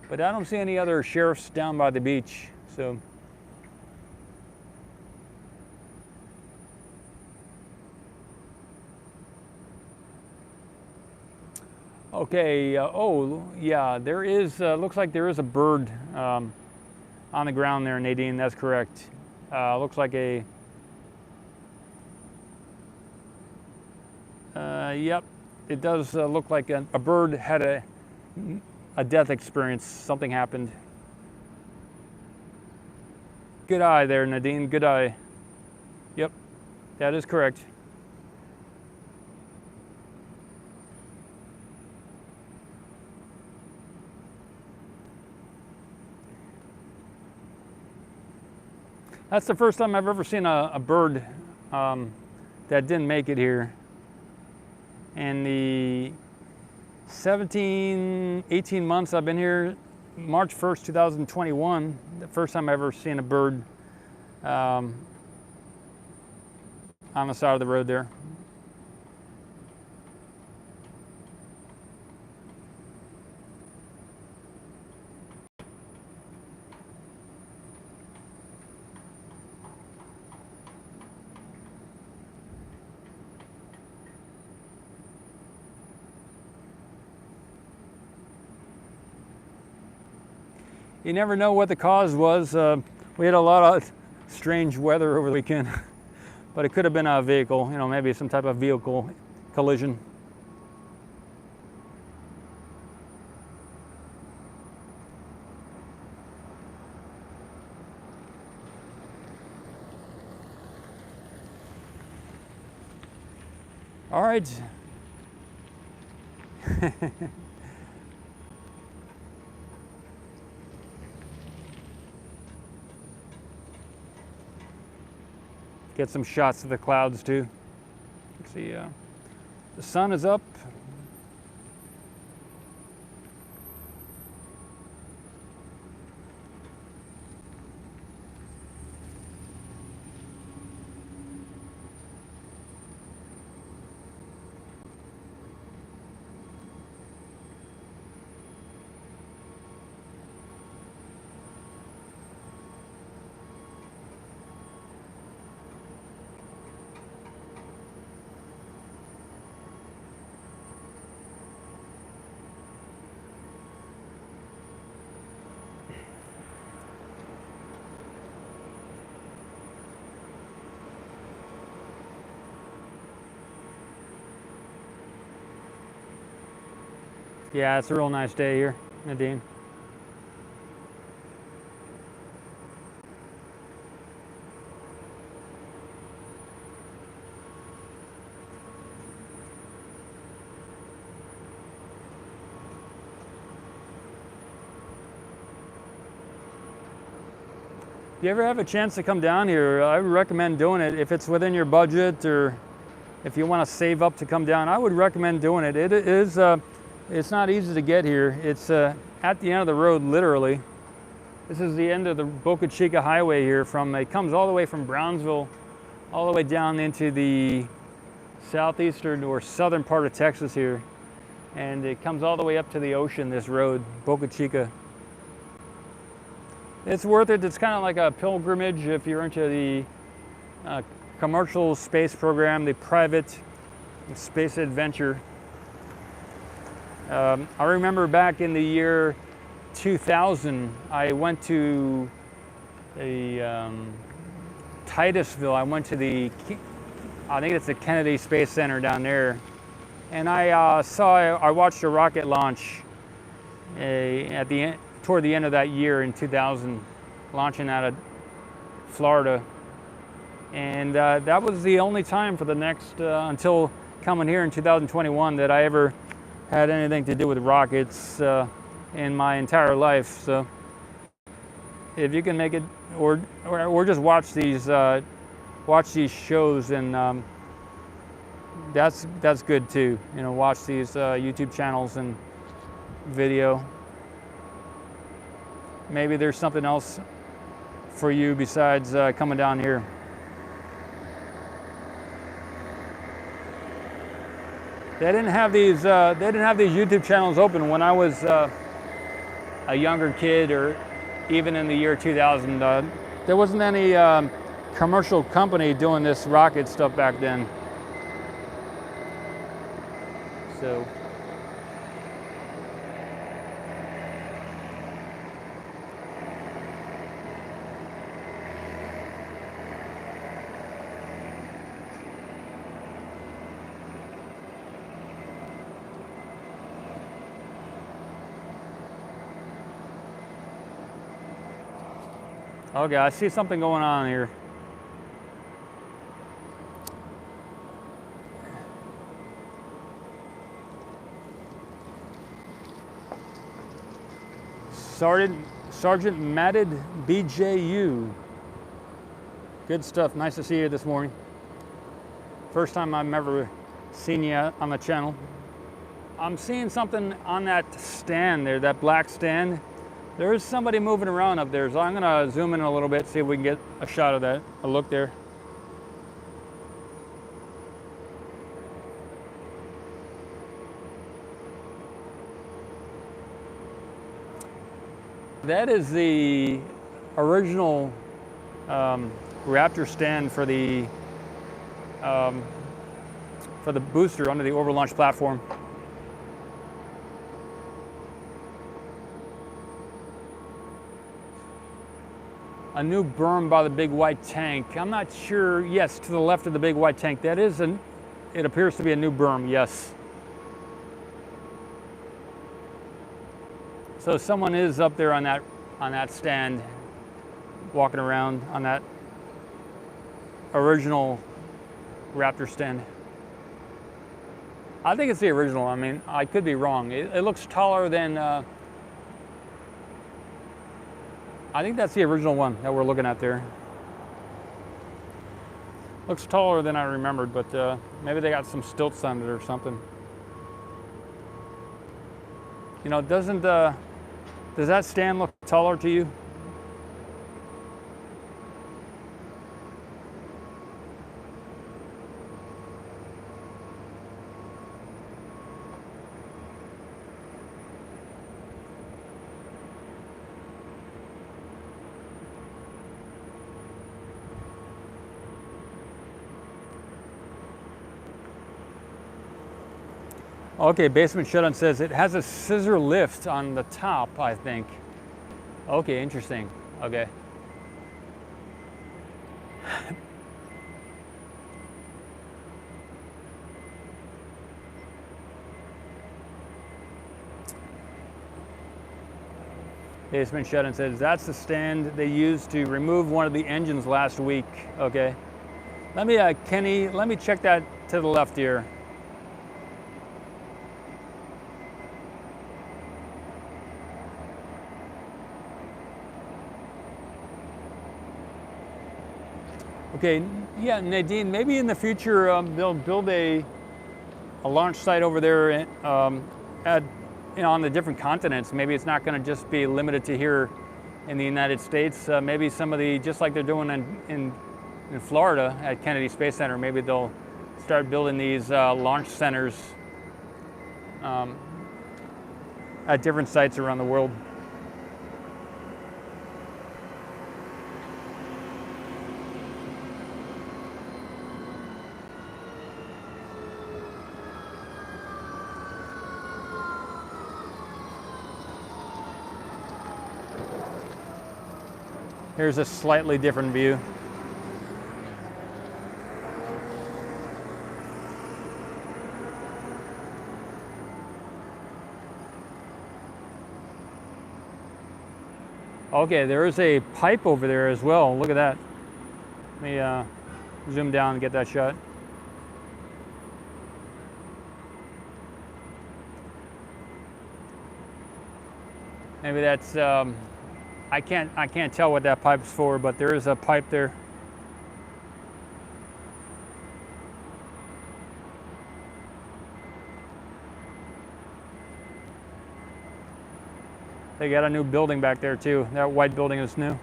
but I don't see any other sheriffs down by the beach. So okay, oh yeah, there is, looks like there is a bird on the ground there, Nadine, that's correct. Looks like yep, it does look like a bird had a death experience. Something happened. Good eye there, Nadine, good eye. Yep, that is correct. That's the first time I've ever seen a bird that didn't make it here. In the 18 months I've been here, March 1st, 2021, the first time I've ever seen a bird on the side of the road there. You never know what the cause was. We had a lot of strange weather over the weekend, but it could have been a vehicle, you know, maybe some type of vehicle collision. All right. Get some shots of the clouds too. Let's see, the sun is up. Yeah, it's a real nice day here, Nadine. If you ever have a chance to come down here, I would recommend doing it. If it's within your budget or if you want to save up to come down, I would recommend doing it. It is, it's not easy to get here. It's at the end of the road, literally. This is the end of the Boca Chica highway here. It comes all the way from Brownsville, all the way down into the southeastern or southern part of Texas here. And it comes all the way up to the ocean, this road, Boca Chica. It's worth it. It's kind of like a pilgrimage if you're into the commercial space program, the private space adventure. I remember back in the year 2000, I went to Titusville. I went to I think it's the Kennedy Space Center down there. And I watched a rocket launch toward the end of that year in 2000, launching out of Florida. And that was the only time for the next, until coming here in 2021, that I ever had anything to do with rockets in my entire life. So if you can make it, or just watch these shows, and that's good too. You know, watch these YouTube channels and video. Maybe there's something else for you besides coming down here. They didn't have these YouTube channels open when I was a younger kid, or even in the year 2000. There wasn't any commercial company doing this rocket stuff back then. So okay, I see something going on here. Sergeant Matted BJU. Good stuff. Nice to see you this morning. First time I've ever seen you on the channel. I'm seeing something on that stand there, that black stand. There is somebody moving around up there, so I'm gonna zoom in a little bit, see if we can get a shot of that, a look there. That is the original Raptor stand for the booster under the orbital launch platform. A new berm by the big white tank. I'm not sure. Yes, to the left of the big white tank. That is it appears to be a new berm, yes. So someone is up there on that stand, walking around on that original Raptor stand. I think it's the original. I mean, I could be wrong. It looks taller than, I think that's the original one that we're looking at there. Looks taller than I remembered, but maybe they got some stilts on it or something. You know, does that stand look taller to you? Okay, Basement Shutdown says it has a scissor lift on the top, I think. Okay, interesting. Okay. Basement Shutdown says that's the stand they used to remove one of the engines last week. Okay. Let me, Kenny, let me check that to the left here. Okay, yeah, Nadine, maybe in the future they'll build a launch site over there on the different continents. Maybe it's not going to just be limited to here in the United States. Maybe some of the, just like they're doing in Florida at Kennedy Space Center, maybe they'll start building these launch centers at different sites around the world. Here's a slightly different view. Okay, there is a pipe over there as well. Look at that. Let me zoom down and get that shot. Maybe that's I can't tell what that pipe's for, but there is a pipe there. They got a new building back there too. That white building is new.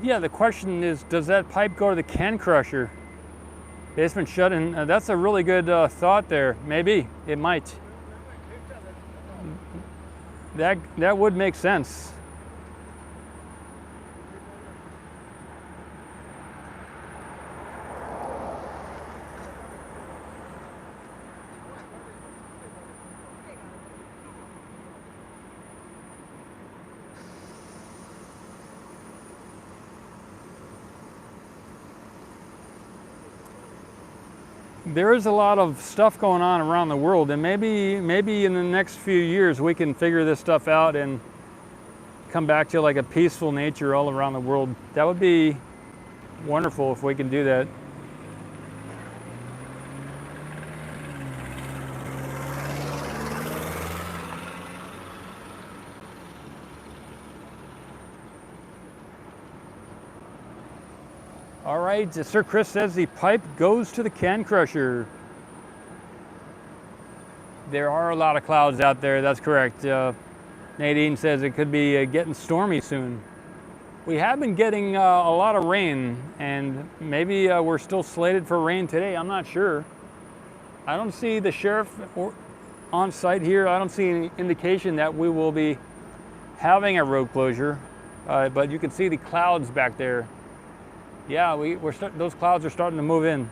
Yeah, the question is, does that pipe go to the can crusher? Basement shut in. That's a really good thought there. Maybe it might. That would make sense. There is a lot of stuff going on around the world, and maybe in the next few years we can figure this stuff out and come back to like a peaceful nature all around the world. That would be wonderful if we can do that. All right, Sir Chris says the pipe goes to the can crusher. There are a lot of clouds out there, that's correct. Nadine says it could be getting stormy soon. We have been getting a lot of rain, and maybe we're still slated for rain today, I'm not sure. I don't see the sheriff on site here. I don't see any indication that we will be having a road closure, but you can see the clouds back there. Yeah, those clouds are starting to move in.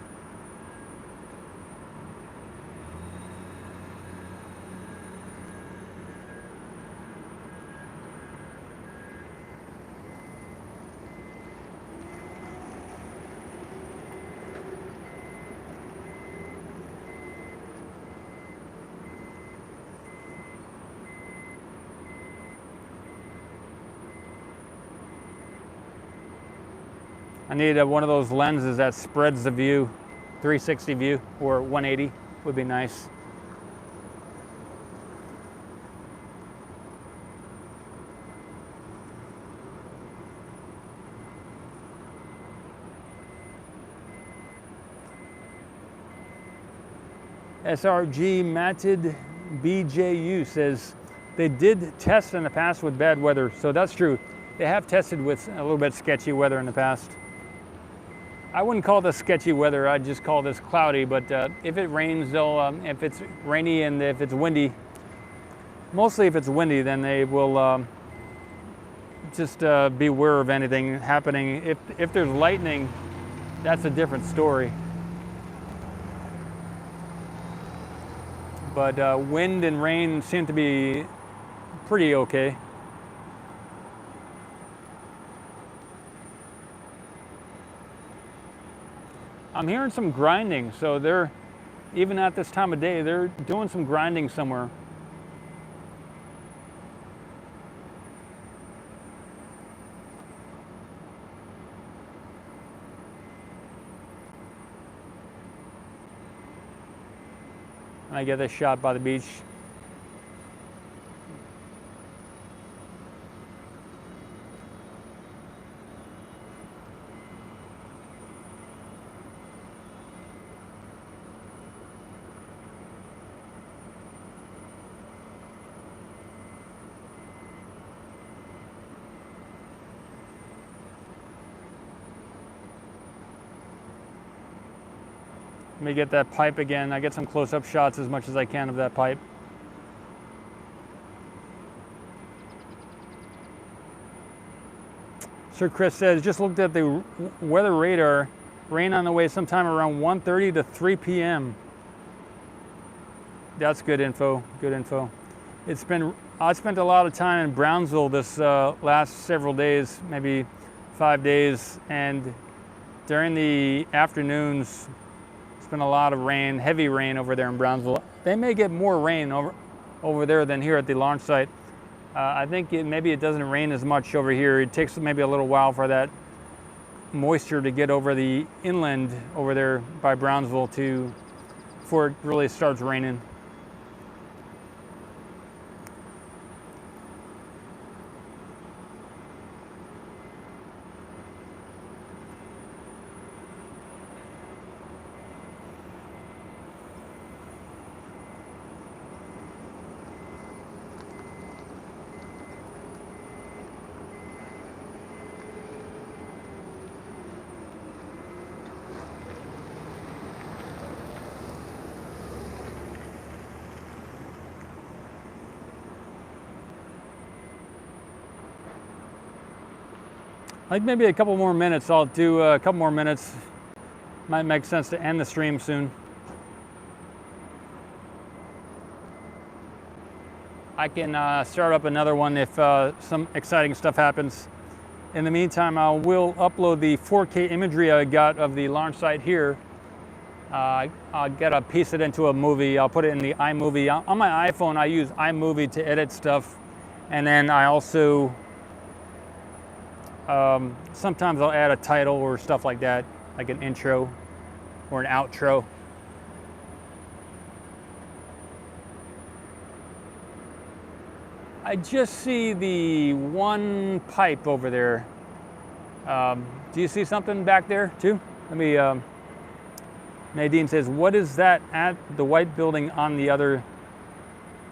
I need one of those lenses that spreads the view, 360 view, or 180 would be nice. SRG Matted BJU says they did test in the past with bad weather, so that's true. They have tested with a little bit sketchy weather in the past. I wouldn't call this sketchy weather, I'd just call this cloudy, but if it rains, if it's rainy and if it's windy, mostly if it's windy, then they will just be aware of anything happening. If there's lightning, that's a different story. But wind and rain seem to be pretty okay. I'm hearing some grinding, so they're, even at this time of day, they're doing some grinding somewhere. I get this shot by the beach. Let me get that pipe again. I get some close-up shots as much as I can of that pipe. Sir Chris says, just looked at the weather radar, rain on the way sometime around 1:30 to 3 p.m. That's good info, good info. I spent a lot of time in Brownsville this last several days, maybe 5 days, and during the afternoons, it's been a lot of rain, heavy rain over there in Brownsville. They may get more rain over there than here at the launch site. I think maybe it doesn't rain as much over here. It takes maybe a little while for that moisture to get over the inland over there by Brownsville before it really starts raining. I think maybe a couple more minutes. I'll do a couple more minutes. Might make sense to end the stream soon. I can start up another one if some exciting stuff happens. In the meantime, I will upload the 4K imagery I got of the launch site here. I'll piece it into a movie. I'll put it in the iMovie. On my iPhone, I use iMovie to edit stuff. And then I also, sometimes I'll add a title or stuff like that, like an intro or an outro. I just see the one pipe over there. Do you see something back there too? Let me, Nadine says, what is that at the white building on the other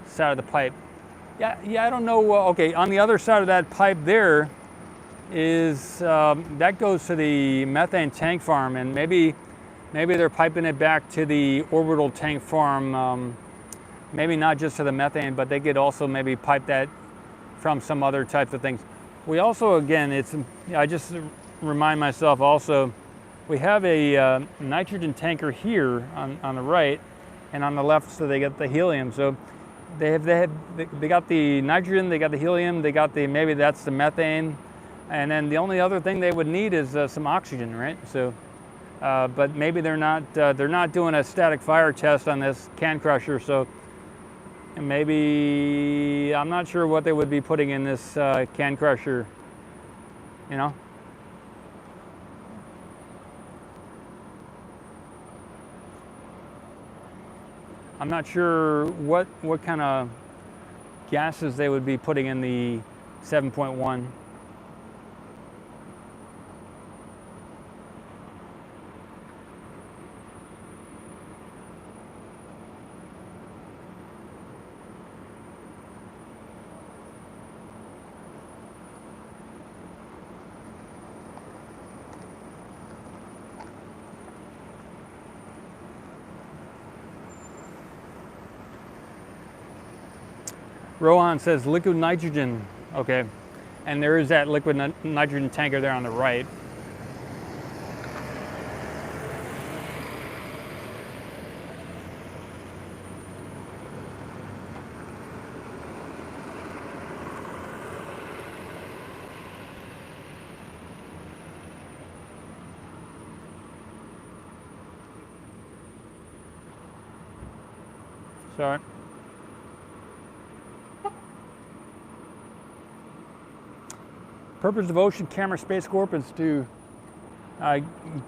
side of the pipe? Yeah, I don't know. Okay, on the other side of that pipe there is, that goes to the methane tank farm, and maybe they're piping it back to the orbital tank farm. Maybe not just to the methane, but they could also maybe pipe that from some other types of things. We also, again, I just remind myself also, we have a nitrogen tanker here on the right, and on the left, so they get the helium. So they got the nitrogen, they got the helium, they got maybe that's the methane, and then the only other thing they would need is some oxygen, right? So, but maybe they're not doing a static fire test on this can crusher, so. And maybe, I'm not sure what they would be putting in this can crusher, you know? I'm not sure what kind of gases they would be putting in the 7.1. Rohan says liquid nitrogen, okay. And there is that liquid nitrogen tanker there on the right. Sorry. Purpose of Ocean Camera Space Corp is to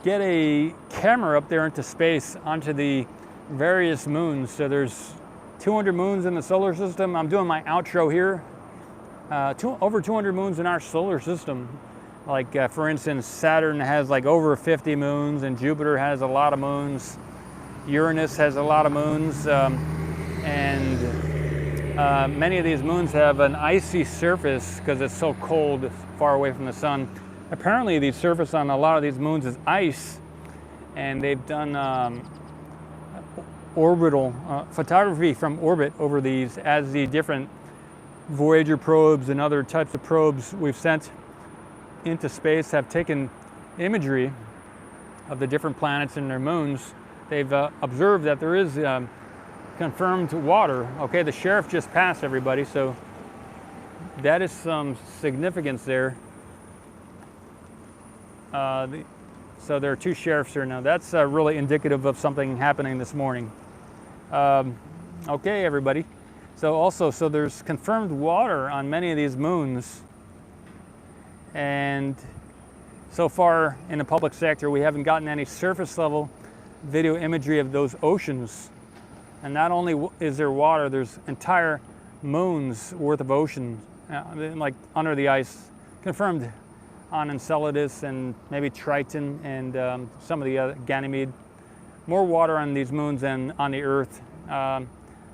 get a camera up there into space onto the various moons. So there's 200 moons in the solar system. I'm doing my outro here. Over 200 moons in our solar system. Like for instance, Saturn has like over 50 moons, and Jupiter has a lot of moons. Uranus has a lot of moons, and many of these moons have an icy surface because it's so cold far away from the sun. Apparently the surface on a lot of these moons is ice, and they've done orbital photography from orbit over these as the different Voyager probes and other types of probes we've sent into space have taken imagery of the different planets and their moons. They've observed that there is confirmed water. Okay, the sheriff just passed, everybody, so that is some significance there. So there are two sheriffs here now. That's really indicative of something happening this morning. Okay, everybody. So there's confirmed water on many of these moons, and so far in the public sector we haven't gotten any surface level video imagery of those oceans. And not only is there water, there's entire moons worth of ocean, like under the ice, confirmed on Enceladus and maybe Triton and some of the other Ganymede. More water on these moons than on the Earth.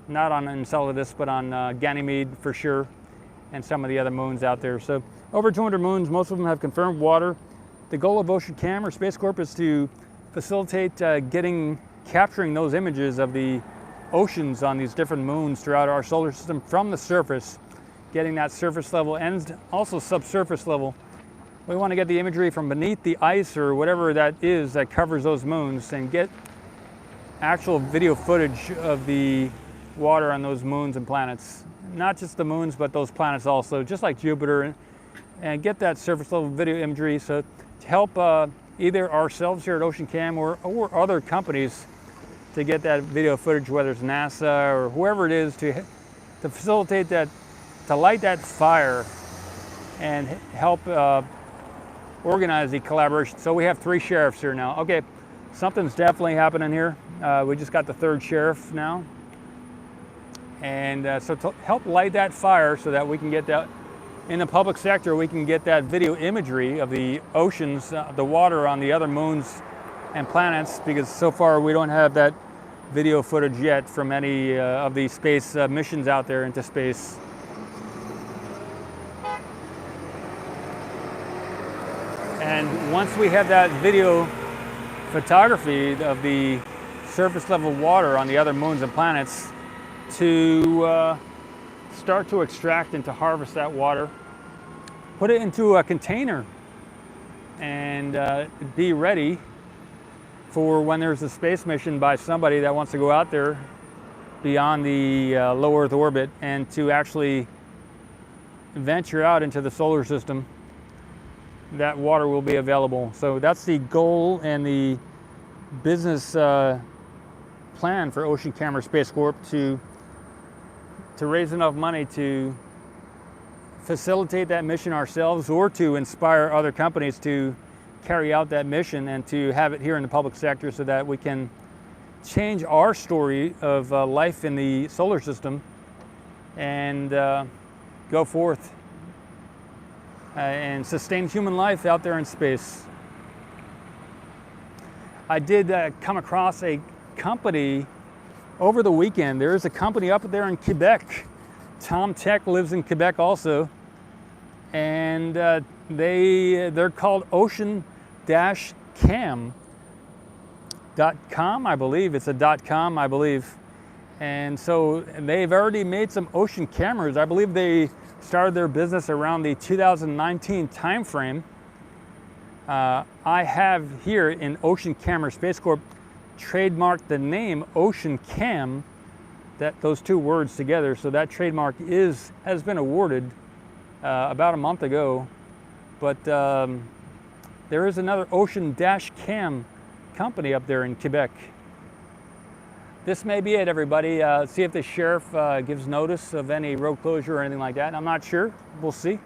Not on Enceladus, but on Ganymede for sure, and some of the other moons out there. So over 200 moons, most of them have confirmed water. The goal of OceanCam or Space Corp is to facilitate capturing those images of the oceans on these different moons throughout our solar system from the surface, getting that surface level and also subsurface level. We want to get the imagery from beneath the ice or whatever that is that covers those moons and get actual video footage of the water on those moons and planets. Not just the moons, but those planets also, just like Jupiter, and get that surface level video imagery so to help either ourselves here at OceanCam or other companies to get that video footage, whether it's NASA or whoever it is, to facilitate that, to light that fire and help organize the collaboration. So we have 3 sheriffs here now. Okay, something's definitely happening here. We just got the 3rd sheriff now. And so to help light that fire so that we can get that, in the public sector, we can get that video imagery of the oceans, the water on the other moons and planets, because so far we don't have that video footage yet from any of the space missions out there into space. And once we have that video photography of the surface level water on the other moons and planets, to start to extract and to harvest that water, put it into a container, and be ready for when there's a space mission by somebody that wants to go out there beyond the low Earth orbit and to actually venture out into the solar system. That water will be available. So that's the goal and the business plan for OceanCam or Space Corp, to raise enough money to facilitate that mission ourselves, or to inspire other companies to carry out that mission and to have it here in the public sector so that we can change our story of life in the solar system and go forth and sustain human life out there in space. I did come across a company over the weekend. There is a company up there in Quebec. Tom Tech lives in Quebec also, and they're called ocean-cam.com, I believe. It's a .com, I believe. And so they've already made some ocean cameras. I believe they started their business around the 2019 timeframe. I have here in OceanCam or Space Corp trademarked the name OceanCam, those 2 words together. So that trademark has been awarded about a month ago. But there is another Ocean-Cam company up there in Quebec. This may be it, everybody. See if the sheriff gives notice of any road closure or anything like that. I'm not sure. We'll see.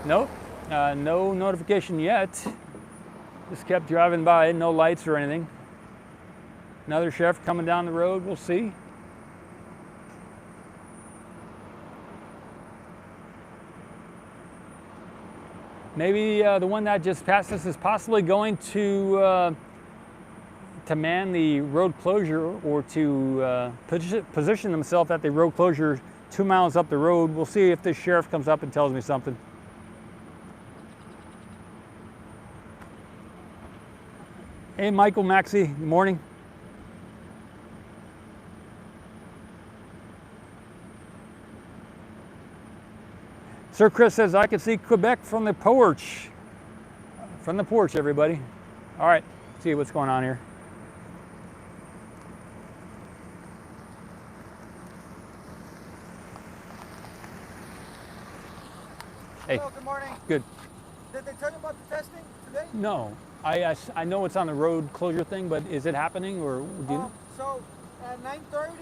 Nope. No notification yet. Just kept driving by, no lights or anything. Another sheriff coming down the road. We'll see. Maybe the one that just passed us is possibly going to man the road closure, or to position himself at the road closure 2 miles up the road. We'll see if the sheriff comes up and tells me something. Hey, Michael, Maxie, good morning. Sir Chris says, I can see Quebec from the porch. From the porch, everybody. All right, see what's going on here. Hey. Hello, good morning. Good. Did they tell you about the testing today? No. I know it's on the road closure thing, but is it happening or do you? So at 9:30,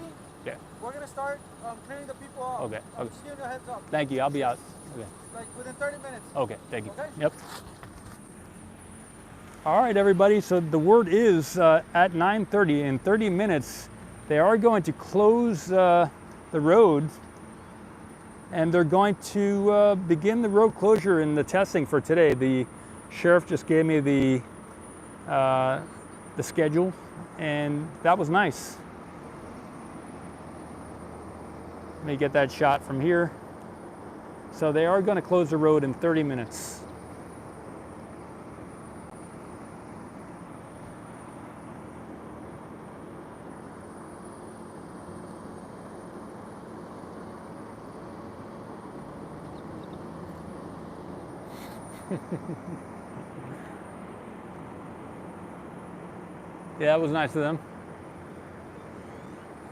Yeah. we're gonna start clearing the people off. Okay. I'm just giving you a heads up. Thank you. I'll be out. Okay. Like within 30 minutes. Okay. Thank you. Okay. Yep. All right, everybody. So the word is at 9:30, in 30 minutes, they are going to close the road, and they're going to begin the road closure and the testing for today. The sheriff just gave me the schedule, and that was nice. Let me get that shot from here. So they are going to close the road in 30 minutes. Yeah, that was nice of them.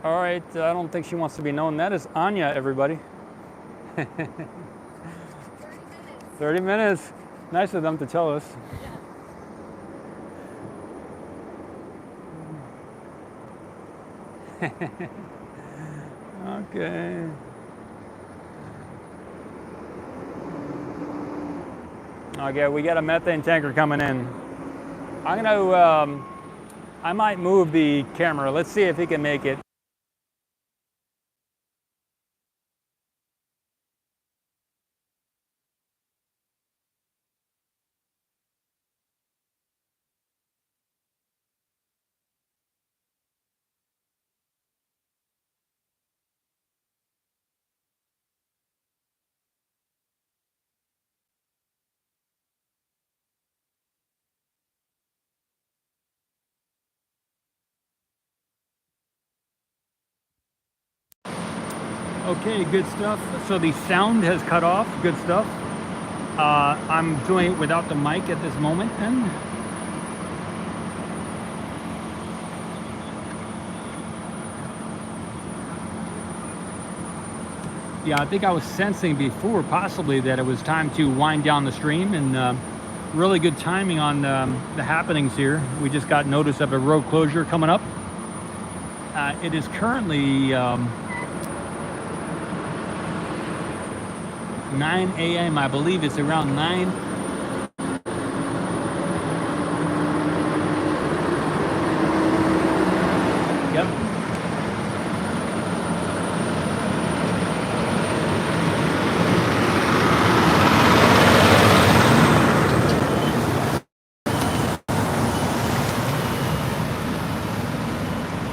All right, I don't think she wants to be known. That is Anya, everybody. 30 minutes. Nice of them to tell us. Okay. Okay, we got a methane tanker coming in. I'm gonna, I might move the camera. Let's see if he can make it. Okay, good stuff. So the sound has cut off. Good stuff. I'm doing it without the mic at this moment then. Yeah, I think I was sensing before possibly that it was time to wind down the stream, and really good timing on the happenings here. We just got notice of a road closure coming up. It is currently 9 a.m. I believe it's around 9. Yep.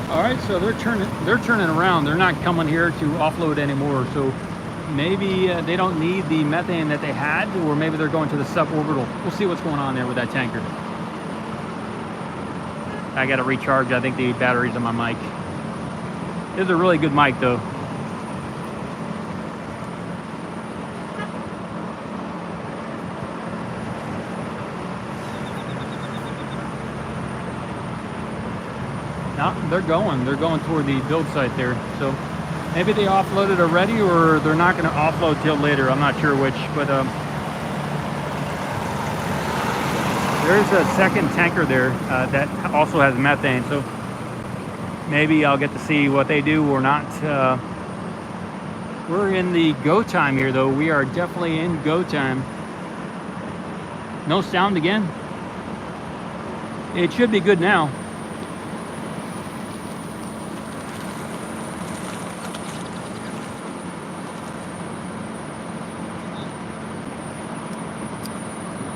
All right, so they're turning around. They're not coming here to offload anymore. So maybe they don't need the methane that they had, or maybe they're going to the suborbital. We'll see what's going on there with that tanker. I got to recharge, I think, the batteries on my mic. This is a really good mic, though. No, they're going toward the build site there. So maybe they offloaded already, or they're not going to offload till later. I'm not sure which, but there's a second tanker there that also has methane. So maybe I'll get to see what they do or not. We're in the go time here, though. We are definitely in go time. No sound again. It should be good now.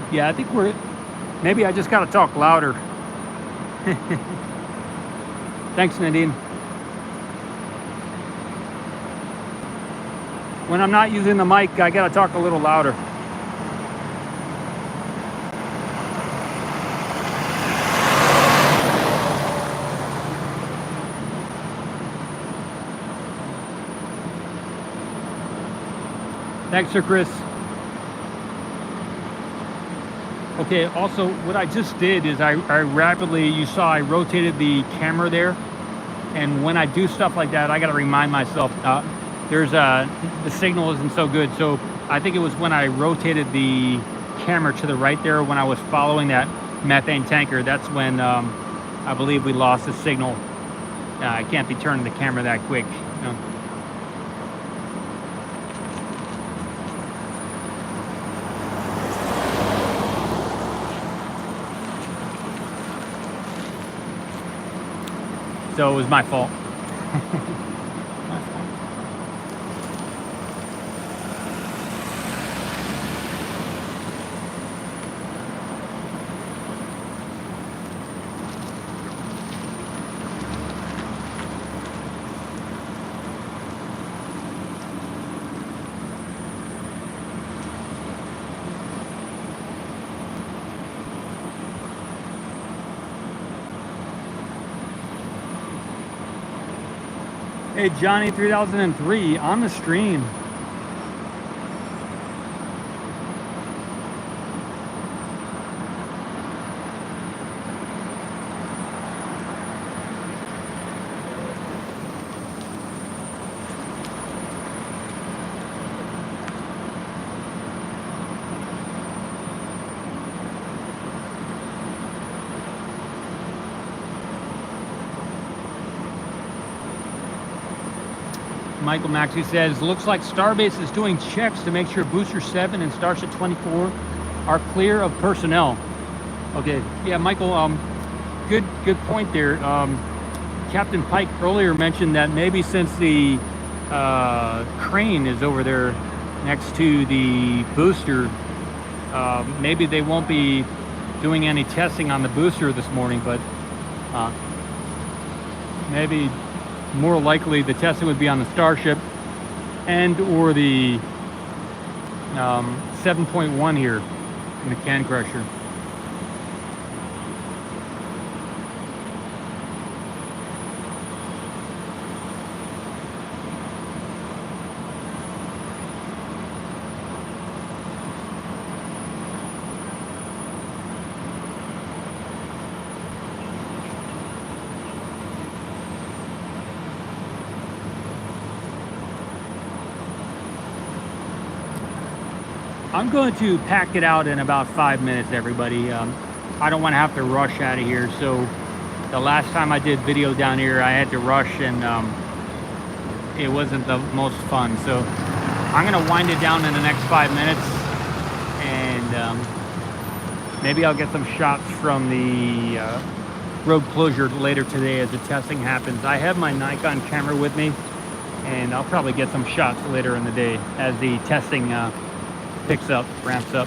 Yeah, I think we're, maybe I just got to talk louder. Thanks, Nadine. When I'm not using the mic, I got to talk a little louder. Thanks, Sir Chris. Okay, also what I just did is I rapidly, you saw I rotated the camera there, and when I do stuff like that, I got to remind myself, the signal isn't so good. So I think it was when I rotated the camera to the right there, when I was following that methane tanker, that's when I believe we lost the signal. I can't be turning the camera that quick. You know. So it was my fault. Hey, Johnny 3003 on the stream. Michael Maxey says, looks like Starbase is doing checks to make sure Booster 7 and Starship 24 are clear of personnel. Okay, yeah, Michael, good point there. Captain Pike earlier mentioned that maybe since the crane is over there next to the booster, maybe they won't be doing any testing on the booster this morning, but maybe more likely the testing would be on the Starship and or the 7.1 here in the can crusher. I'm going to pack it out in about 5 minutes, everybody. I don't want to have to rush out of here. So the last time I did video down here, I had to rush and it wasn't the most fun. So I'm going to wind it down in the next 5 minutes and maybe I'll get some shots from the road closure later today as the testing happens. I have my Nikon camera with me and I'll probably get some shots later in the day as the testing picks up, ramps up.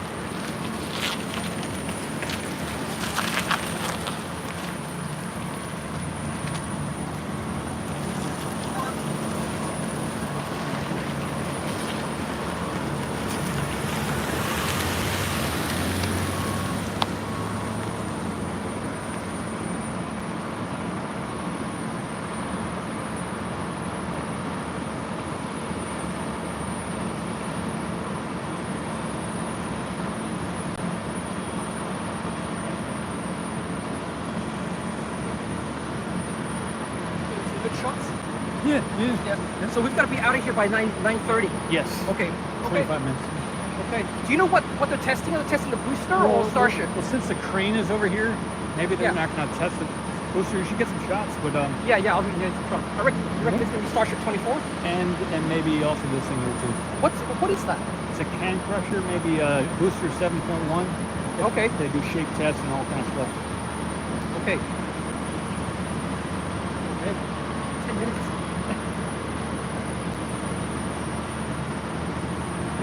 Yeah. So we've got to be out of here by 9:30. Yes. Okay. 25 minutes. Okay. Do you know what they're testing? Are they testing the booster or Starship? Well, since the crane is over here, maybe they're not going to test the booster. You should get some shots, but yeah, I'll be in front. I reckon it's going to be Starship 24. And maybe also this thing here too. What is that? It's a can crusher, maybe a booster 7.1. Okay. They do shake tests and all kinds of stuff. Okay. 10 minutes.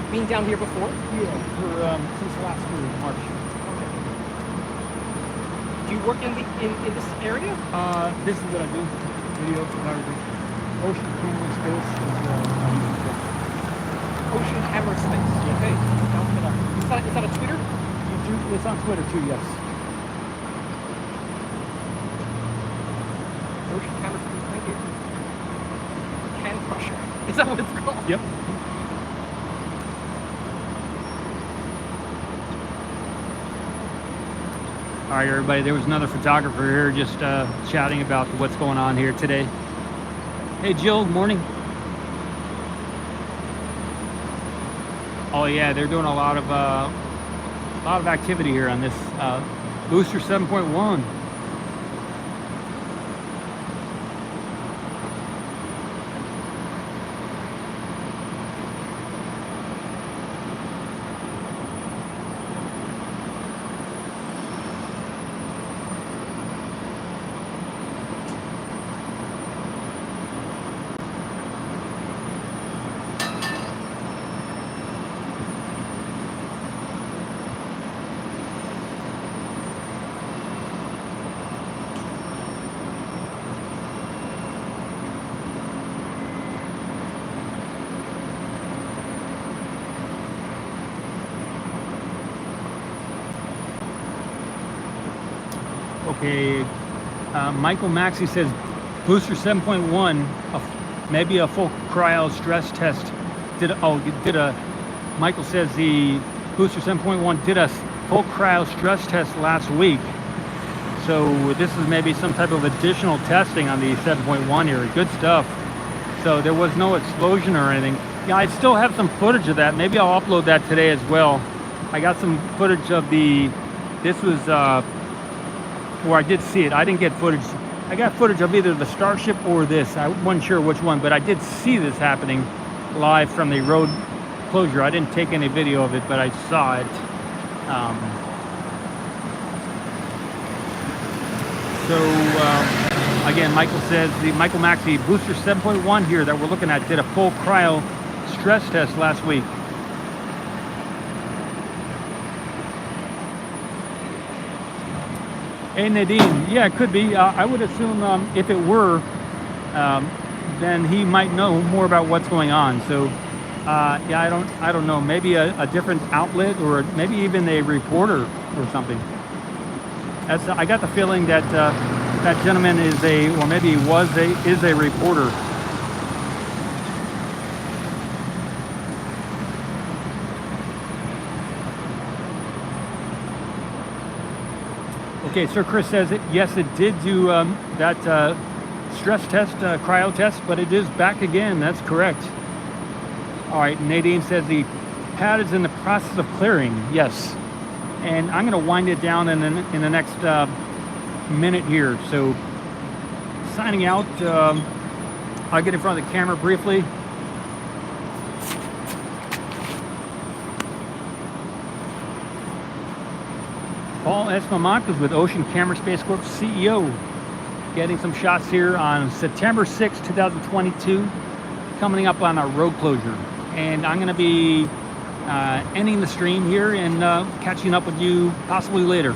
Been down here before? Yeah, for since last year, March. Okay. Do you work in this area? This is what I do. Video photography. Ocean camera space. Ocean Hammer Space. Yeah. Okay. Is that a Twitter? YouTube. It's on Twitter too. Yes. Ocean Hammer Space. Thank you. Can crusher. Is that what it's called? Yep. All right, everybody, there was another photographer here just chatting about what's going on here today. Hey, Jill, good morning. Oh yeah, they're doing a lot of activity here on this Booster 7.1. Okay, Michael Maxey says Booster 7.1, maybe a full cryo stress test. Michael says the Booster 7.1 did a full cryo stress test last week. So this is maybe some type of additional testing on the 7.1 here. Good stuff. So there was no explosion or anything. Yeah, I still have some footage of that. Maybe I'll upload that today as well. I got some footage of this was where I did see it. I didn't get footage. I got footage of either the Starship or this. I wasn't sure which one, but I did see this happening live from the road closure. I didn't take any video of it, but I saw it. Again, Michael says the Michael Maxey Booster 7.1 here that we're looking at did a full cryo stress test last week. Hey Nadine, yeah, it could be. I would assume if it were, then he might know more about what's going on. So, yeah, I don't know. Maybe a different outlet, or maybe even a reporter or something. I got the feeling that that gentleman is or maybe is a reporter. Okay, Sir Chris says yes, it did do that stress test, cryo test, but it is back again. That's correct. All right, Nadine says the pad is in the process of clearing. Yes, and I'm going to wind it down in the next minute here. So, signing out. I'll get in front of the camera briefly. Paul S. Mamakis with Ocean Camera Space Corp CEO, getting some shots here on September 6, 2022, coming up on our road closure. And I'm going to be ending the stream here and catching up with you possibly later.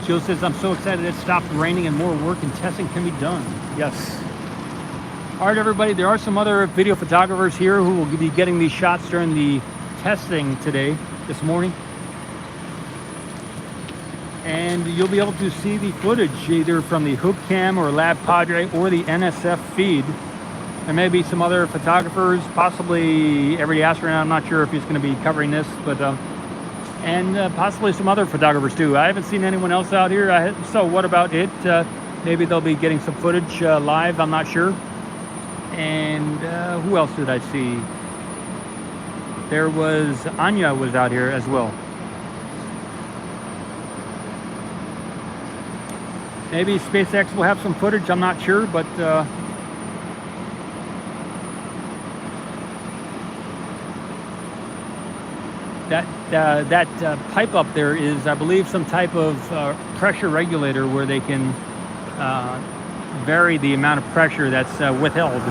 Joe says, I'm so excited it stopped raining and more work and testing can be done. Yes. All right, everybody, there are some other video photographers here who will be getting these shots during the testing this morning. And you'll be able to see the footage either from the Hoop Cam or Lab Padre or the NSF feed. There may be some other photographers, possibly Everyday Astronaut. I'm not sure if he's going to be covering this, but and possibly some other photographers too. I haven't seen anyone else out here. So what about it? Maybe they'll be getting some footage live. I'm not sure. And who else did I see? There was Anya was out here as well. Maybe SpaceX will have some footage. I'm not sure, but that pipe up there is, I believe, some type of pressure regulator where they can vary the amount of pressure that's withheld.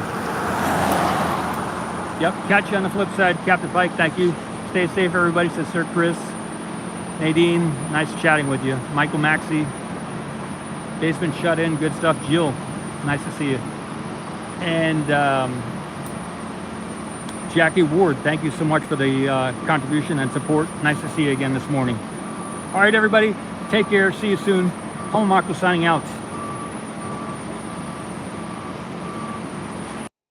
Yep, catch you on the flip side, Captain Pike. Thank you. Stay safe, everybody, says Sir Chris. Nadine, nice chatting with you. Michael Maxey, basement shut in, good stuff. Jill, nice to see you. And Jackie Ward, thank you so much for the contribution and support. Nice to see you again this morning. All right, everybody, take care. See you soon. Paul Marco signing out.